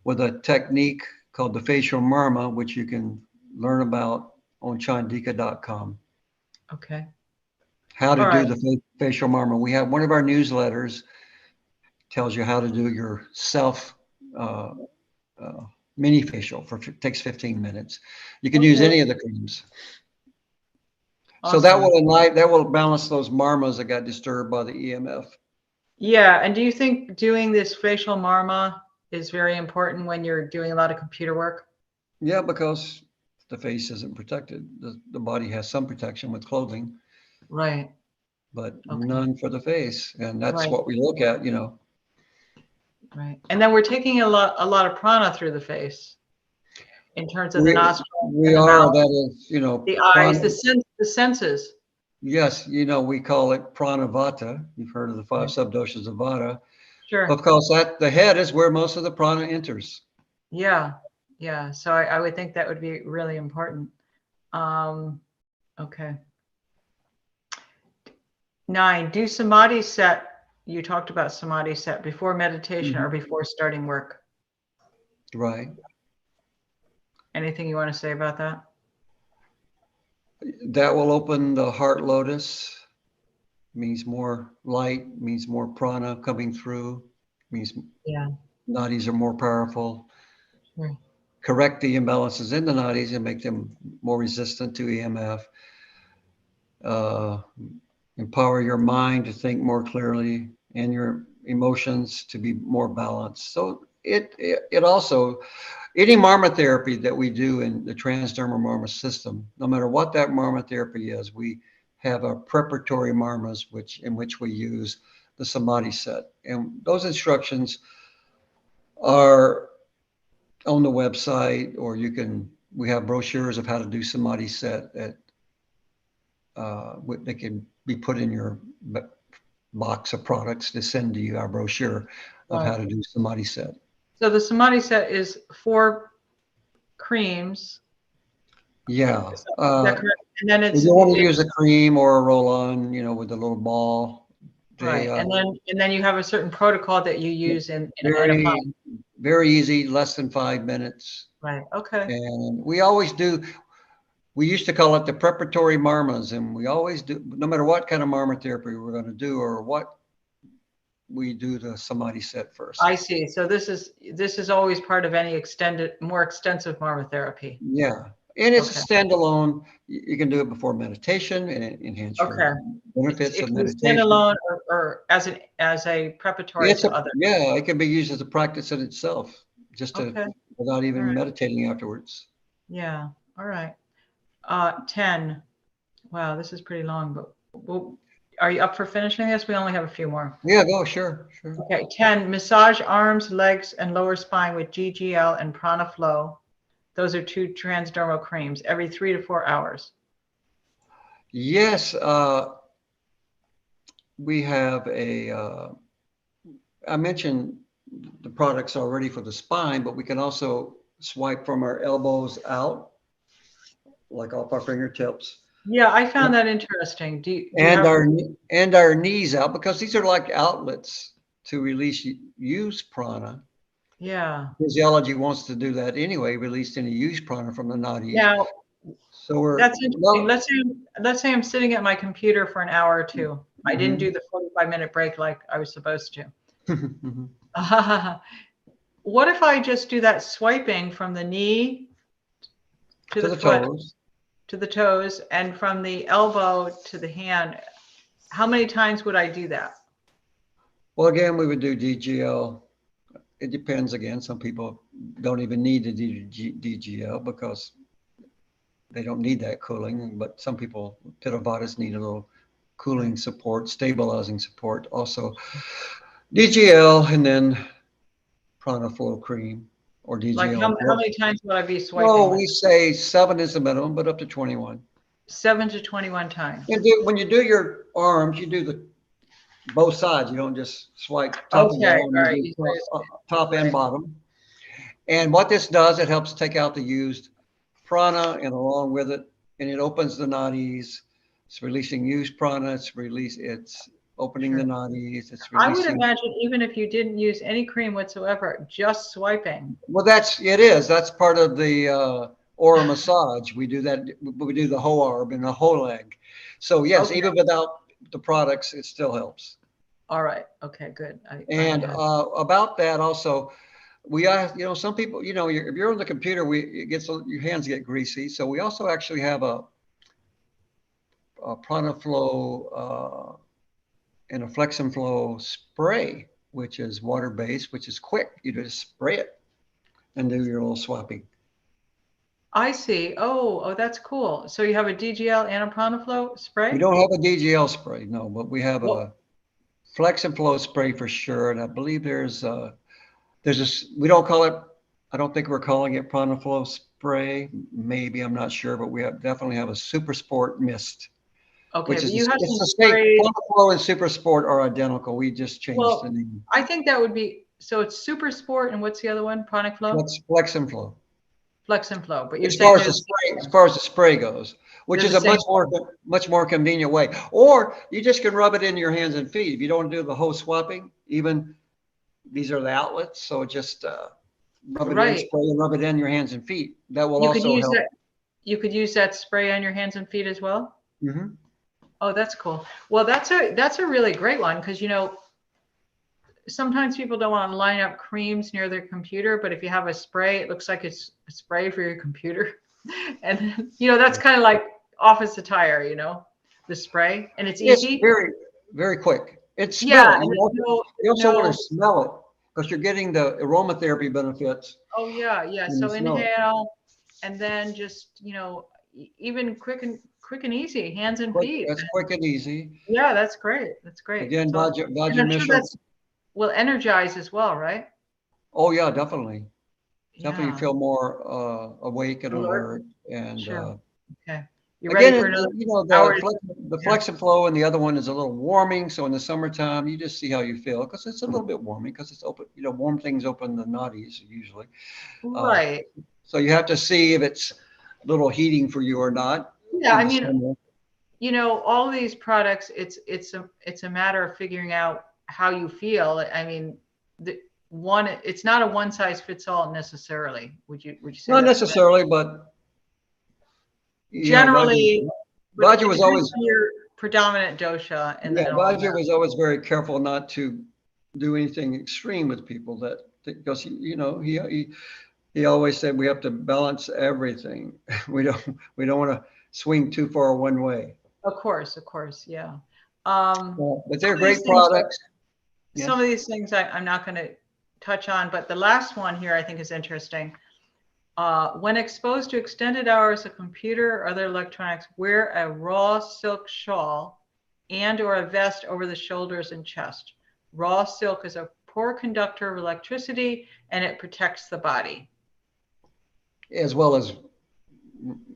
with a technique called the facial marma, which you can learn about on chandika.com. Okay. How to All right. do the facial marma. We have one of our newsletters tells you how to do your self mini facial takes 15 minutes. You can use any of the creams. So that will balance those marmas that got disturbed by the EMF. Yeah, and do you think doing this facial marma is very important when you're doing a lot of computer work? Yeah, because the face isn't protected. The body has some protection with clothing, Right. but Okay. none for the face. And that's Right. what we look at, Right. And then we're taking a lot of prana through the face in terms of the nostrils We and the are, mouth, that is, the eyes, prana. the senses. Yes, we call it pranavata. You've heard of the 5 subdoshas of vata. Sure. Of course, the head is where most of the prana enters. Yeah. Yeah. So I would think that would be really important. Okay. 9, do samadhi set. You talked about samadhi set before meditation or before starting work. Right. Anything you want to say about that? That will open the heart lotus, means more light, means more prana coming through, means nadis are more powerful. Sure. Correct the imbalances in the nadis and make them more resistant to EMF. Empower your mind to think more clearly and your emotions to be more balanced. So it also, any marma therapy that we do in the transdermal marma system, no matter what that marma therapy is, we have a preparatory marmas in which we use the samadhi set. And those instructions are on the website, or we have brochures of how to do samadhi set that they can be put in your box of products to send to you, our brochure of how to do samadhi set. So the samadhi set is 4 creams. Yeah. Is that correct? And then if you want to use a cream or a roll-on, with a little ball. Right. And then you have a certain protocol that you use in applying. Very easy, less than 5 minutes. Right. Okay. And we used to call it the preparatory marmas, and we always do, no matter what kind of marma therapy we're going to do or what, we do the samadhi set first. I see. So this is always part of any more extensive marma therapy. Yeah. And it's a standalone. You can do it before meditation and enhance your benefits of meditation. Standalone or as a preparatory to other. Yeah, it can be used as a practice in itself, just without even meditating afterwards. Yeah. All right. 10. Wow, this is pretty long, but are you up for finishing this? We only have a few more. Yeah, go, sure. Okay, 10, massage arms, legs, and lower spine with GGL and Prana Flow. Those are 2 transdermal creams every 3 to 4 hours. Yes, we have I mentioned the products already for the spine, but we can also swipe from our elbows out, like off our fingertips. Yeah, I found that interesting. And our knees out, because these are like outlets to release used prana. Yeah. Physiology wants to do that anyway, release any used prana from the nadis. Now, so that's interesting. Let's say I'm sitting at my computer for an hour or 2. I didn't do the 45-minute break like I was supposed to. What if I just do that swiping from the knee to the foot, to the toes, and from the elbow to the hand? How many times would I do that? Well, again, we would do DGL. It depends. Again, some people don't even need to do DGL because they don't need that cooling, but some people, Pitavatas, need a little cooling support, stabilizing support. Also, DGL and then Prana Flow cream or DGL. Like how many times would I be swiping? No, we say 7 is the minimum, but up to 21. 7 to 21 times. And when you do your arms, you do both sides. You don't just swipe top and bottom, top and bottom. And what this does, it helps take out the used prana, and along with it, and it opens the nadis. It's releasing used prana. It's opening the nadis. I would imagine even if you didn't use any cream whatsoever, just swiping. Well, it is. That's part of the aura massage. We do that. We do the whole arm and the whole leg. So yes, even without the products, it still helps. All right. Okay, good. About that also, We are, some people, if you're on the computer, your hands get greasy. So we also actually have a Prana flow and a Flexin flow spray, which is water based, which is quick. You just spray it and do your little swapping. I see. Oh, that's cool. So you have a DGL and a Prana Flow spray? We don't have a DGL spray, no, but we have Well, a Flexin flow spray for sure. And I believe there's this, we don't call it, I don't think we're calling it Prana flow spray. Maybe, I'm not sure, but we definitely have a Super Sport mist, okay, which but is, you have it's some the same. sprays. Prana flow and Super Sport are identical. We just changed the Well, name. I think that would be, so it's Super Sport and what's the other one? Pranic Flow? Flexin flow. Flex and Flow. But you're As far saying as the spray goes, which they're is the a same. much more convenient way. Or you just can rub it in your hands and feet. If you don't do the whole swapping, even these are the outlets, so just rub it in, Right. spray and rub it in your hands and feet. That will You could also use help. that. You could use that spray on your hands and feet as well. Mhm. Oh, that's cool. Well, that's a really great one because sometimes people don't want to line up creams near their computer, but if you have a spray, it looks like it's a spray for your computer. And that's kind of like office attire, the spray, and it's It's easy. very, very quick. It's Yeah, smell. and You also want to smell it because you're getting the aromatherapy benefits oh yeah. when you So smell it. inhale, and then just even quick and easy, hands and feet. That's quick and easy. Yeah, that's great. That's great. Again, That's awesome. And Vajra I'm sure Mishra. that's will energize as well, right? Oh yeah, definitely. Definitely Yeah. feel more awake and Alert. alert. And Sure. Okay. You ready again, for another hour? the Yeah. Flexin Flow and the other one is a little warming. So in the summertime, you just see how you feel because it's a little bit warming because it's open. Warm things open the nadis usually. Uh, Right. so you have to see if it's a little heating for you or not Yeah. in I the mean, summer. all these products, it's a matter of figuring out how you feel. I mean, it's not a one size fits all necessarily. Would you say Not that's fair? necessarily, but Generally, but Vajra it was depends always on your predominant dosha and all of Vajra that. was always very careful not to do anything extreme with people because he always said we have to balance everything. We don't want to swing too far one way. Of course, yeah. But Some they're of these great things, products. some Yes. of these things I'm not going to touch on, but the last one here I think is interesting. When exposed to extended hours of computer or other electronics, wear a raw silk shawl and/or a vest over the shoulders and chest. Raw silk is a poor conductor of electricity and it protects the body. As well as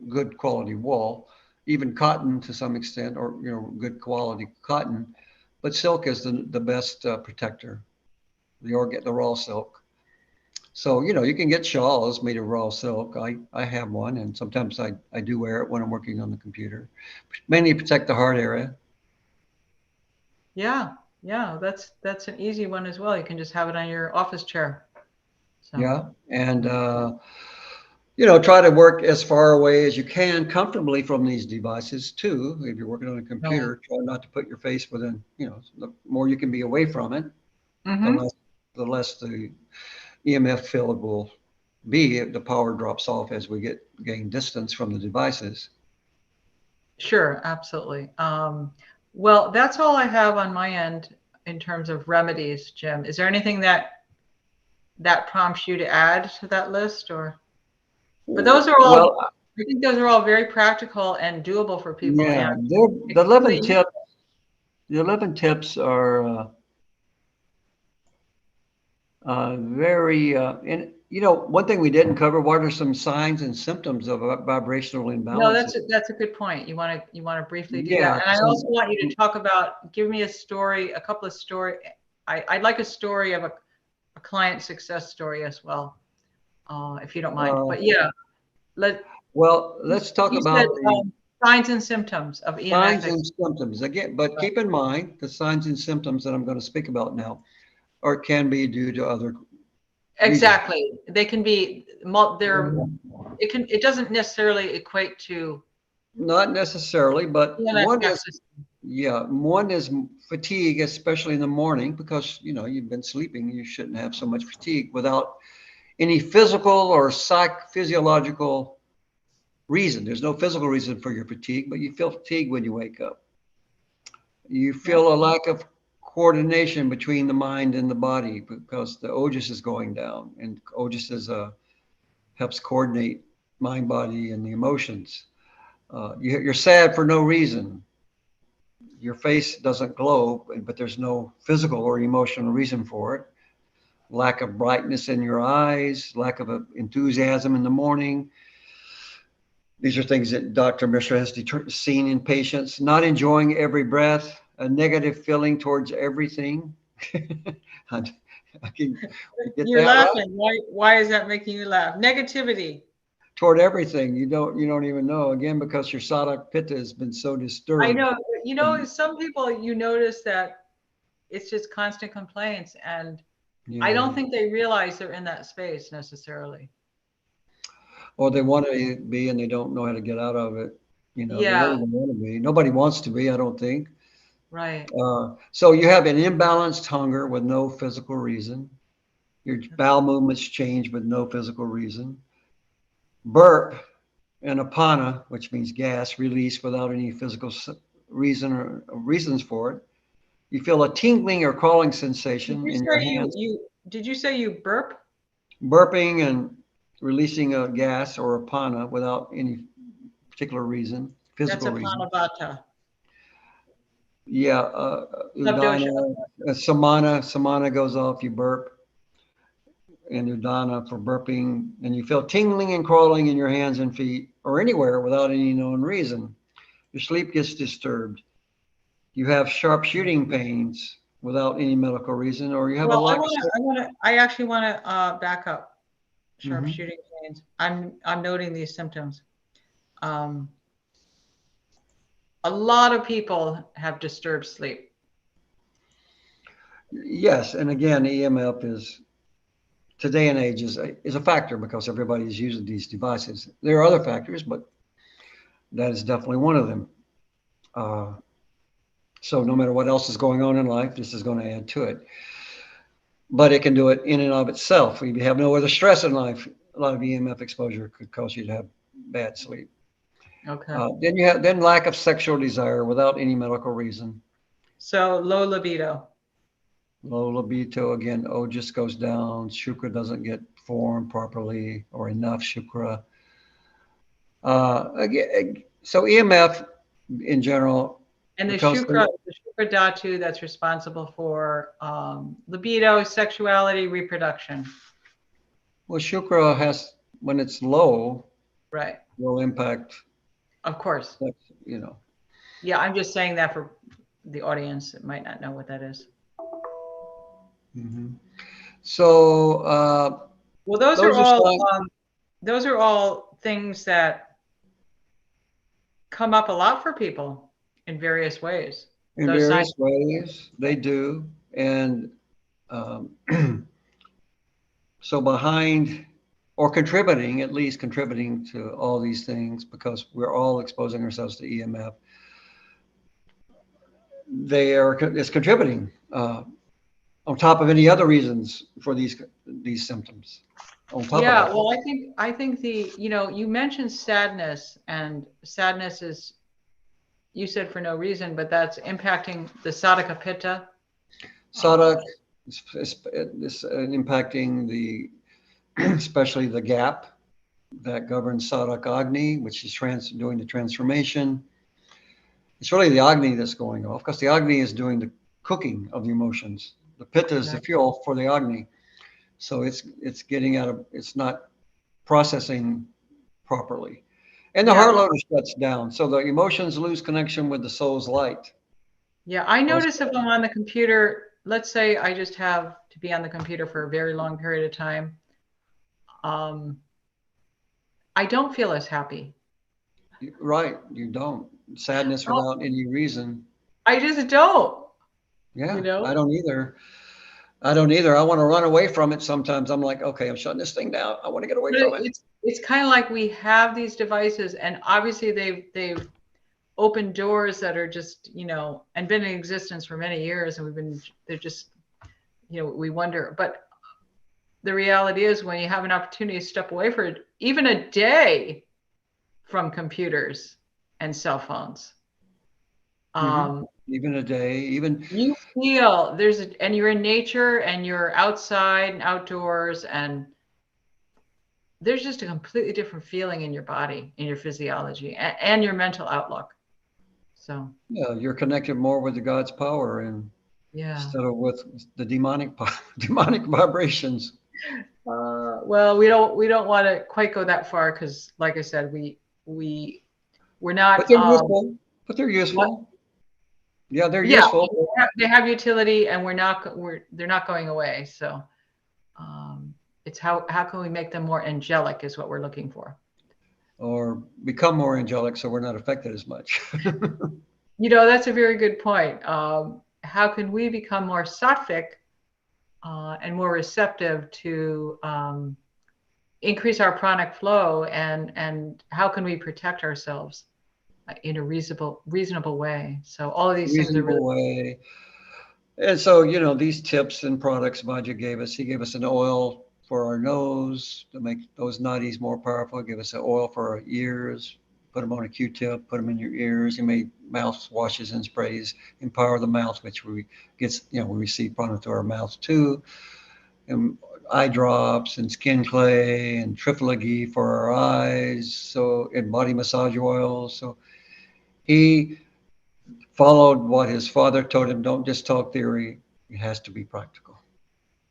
good quality wool, even cotton to some extent, or good quality cotton. But silk is the best protector. The raw silk. So, you can get shawls made of raw silk. I have one, and sometimes I do wear it when I'm working on the computer, mainly to protect the heart area. Yeah, that's an easy one as well. You can just have it on your office chair. So Yeah. And, try to work as far away as you can comfortably from these devices too. If you're working on a right. computer, try not to put your face within, the more you can be away from it, the Mm-hmm. less, the EMF field will be. The power drops off as we gain distance from the devices. Sure, absolutely. Well, that's all I have on my end in terms of remedies, Jim. Is there anything that prompts you to add to that list, or? But those are all, Well, I think those are all very practical and doable for people, yeah, and the 11 tips. The 11 tips are very, and one thing we didn't cover, what are some signs and symptoms of vibrational no, imbalances? that's a good point. You want to briefly do Yeah, that, and I also want you to talk about, give me a story, a couple of story. I'd like a story of a client success story as well, if you don't mind. But yeah, let let's talk you said about the signs and symptoms of signs EMF. and symptoms again, but keep in mind the signs and symptoms that I'm going to speak about now can be due to other reasons. Exactly. They can be, it doesn't necessarily equate to Not necessarily, but EMF toxicity. one is fatigue, especially in the morning, because you've been sleeping. You shouldn't have so much fatigue without any physical or physiological reason. There's no physical reason for your fatigue, but you feel fatigue when you wake up. You Yeah. feel a lack of coordination between the mind and the body because the ojas is going down, and ojas is helps coordinate mind, body, and the emotions. You're sad for no reason. Your face doesn't glow, but there's no physical or emotional reason for it. Lack of brightness in your eyes, lack of enthusiasm in the morning. These are things that Dr. Mishra has seen in patients. Not enjoying every breath, a negative feeling towards everything. I can get You're that right. laughing. Why is that making you laugh? Negativity. Toward everything. You don't even know. Again, because your sadak pitta has been so I disturbed. know. Some people, you notice that it's just constant complaints, and I Yeah. don't think they realize they're in that space necessarily. Or they want to be and they don't know how to get out of it. They don't Yeah, even want to be. Nobody wants to be, I don't think. right. So you have an imbalanced hunger with no physical reason. Your bowel movements change with no physical reason. Burp and apana, which means gas, release without any physical reason or reasons for it. You feel a tingling or crawling Did sensation you in your say you hands, you did you say you burp? burping and releasing a gas or apana without any particular reason, That's physical a reason. panavata. Yeah, Subdosha. udana, samana goes off, you burp, and udana for burping, and you feel tingling and crawling in your hands and feet or anywhere without any known reason. Your sleep gets disturbed. You have sharp shooting pains without any medical reason, or you have a Well, lack of. I actually want to back up. Sharp Mhm. shooting pains. I'm noting these symptoms. Um, a lot of people have disturbed sleep. Yes, and again, EMF is today and age is a factor because everybody's using these devices. There are other factors, but that is definitely one of them. Uh, so no matter what else is going on in life, this is going to add to it. But it can do it in and of itself. If you have no other stress in life, a lot of EMF exposure could cause you to have bad sleep. Okay. Then lack of sexual desire without any medical reason. So low libido. Low libido, again, ojas goes down, shukra doesn't get formed properly or enough shukra. Again, so EMF in general, And because the shukra dhatu that's responsible for libido, sexuality, reproduction. well, shukra has, when it's low, Right. will impact, Of course. you know. Yeah, I'm just saying that for the audience that might not know what that is. Mhm. So Well, those are some those are all things that come up a lot for people in various ways. in Those signs. various ways. They do. And um, so behind or contributing, at least contributing to all these things, because we're all exposing ourselves to EMF, it's contributing on top of any other reasons for these symptoms. On top of Yeah, that, well, I think you mentioned sadness, and sadness is, you said for no reason, but that's impacting the sadhaka pitta. Sadak is impacting especially the gap that governs Sadak Agni, which is doing the transformation. It's really the Agni that's going off because the Agni is doing the cooking of the emotions. The Pitta is the Right. fuel for the Agni. So it's not processing properly. And the Yeah, heart loader shuts down. So the emotions lose connection with the soul's light. yeah. I Also, notice if I'm on the computer, let's say I just have to be on the computer for a very long period of time, um, I don't feel as happy. right, you don't. Sadness without any reason. I just don't, you Yeah, I know? don't either. I don't either. I want to run away from it sometimes. I'm like, okay, I'm shutting this thing down. I want to get away But from it. it's kind of like we have these devices, and obviously they've opened doors that are just, and been in existence for many years, and they're just, we wonder. But the reality is when you have an opportunity to step away for even a day from computers and cell phones, Even a day, even you feel and you're in nature and you're outside and outdoors, and there's just a completely different feeling in your body, in your physiology, and your mental outlook. So yeah, you're connected more with the God's power and yeah. instead of with the demonic vibrations. Well, we don't want to quite go that far because, like I said, we're But not. they're useful. But they're What? useful. Yeah, they're Yeah, useful. they have utility, and they're not going away. So it's how can we make them more angelic is what we're looking for. Or become more angelic so we're not affected as much. That's a very good point. How can we become more sattvic and more receptive to increase our pranic flow, and how can we protect ourselves in a reasonable way? So all of these things are really. Reasonable way. And so, these tips and products Vajra gave us, he gave us an oil for our nose to make those nadis more powerful, give us an oil for our ears, put them on a Q-tip, put them in your ears. He made mouth washes and sprays, empower the mouth, which we receive prana through our mouth too, and eye drops and skin clay and trifle for our eyes, so and body massage oils. So he followed what his father told him. Don't just talk theory. It has to be practical.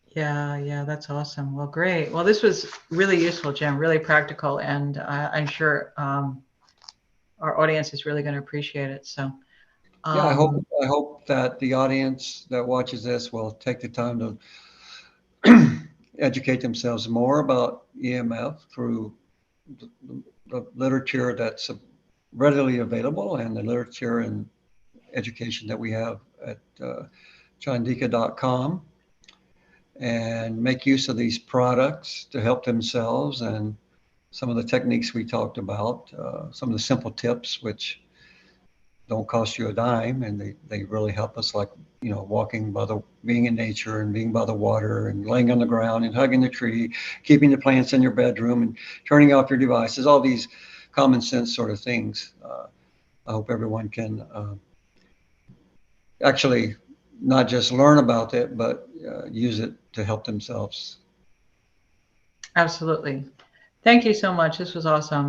Yeah, that's awesome. Well, great. Well, this was really useful, Jim, really practical, and I'm sure our audience is really going to appreciate it. So, Yeah, I um, hope that the audience that watches this will take the time to educate themselves more about EMF through the, the literature that's readily available and the literature and education that we have at chandika.com, and make use of these products to help themselves and some of the techniques we talked about, some of the simple tips, which don't cost you a dime, and they really help us, like, being in nature and being by the water and laying on the ground and hugging the tree, keeping the plants in your bedroom and turning off your devices, all these common sense sort of things. I hope everyone can actually not just learn about it, but use it to help themselves. absolutely. Thank you so much. This was awesome.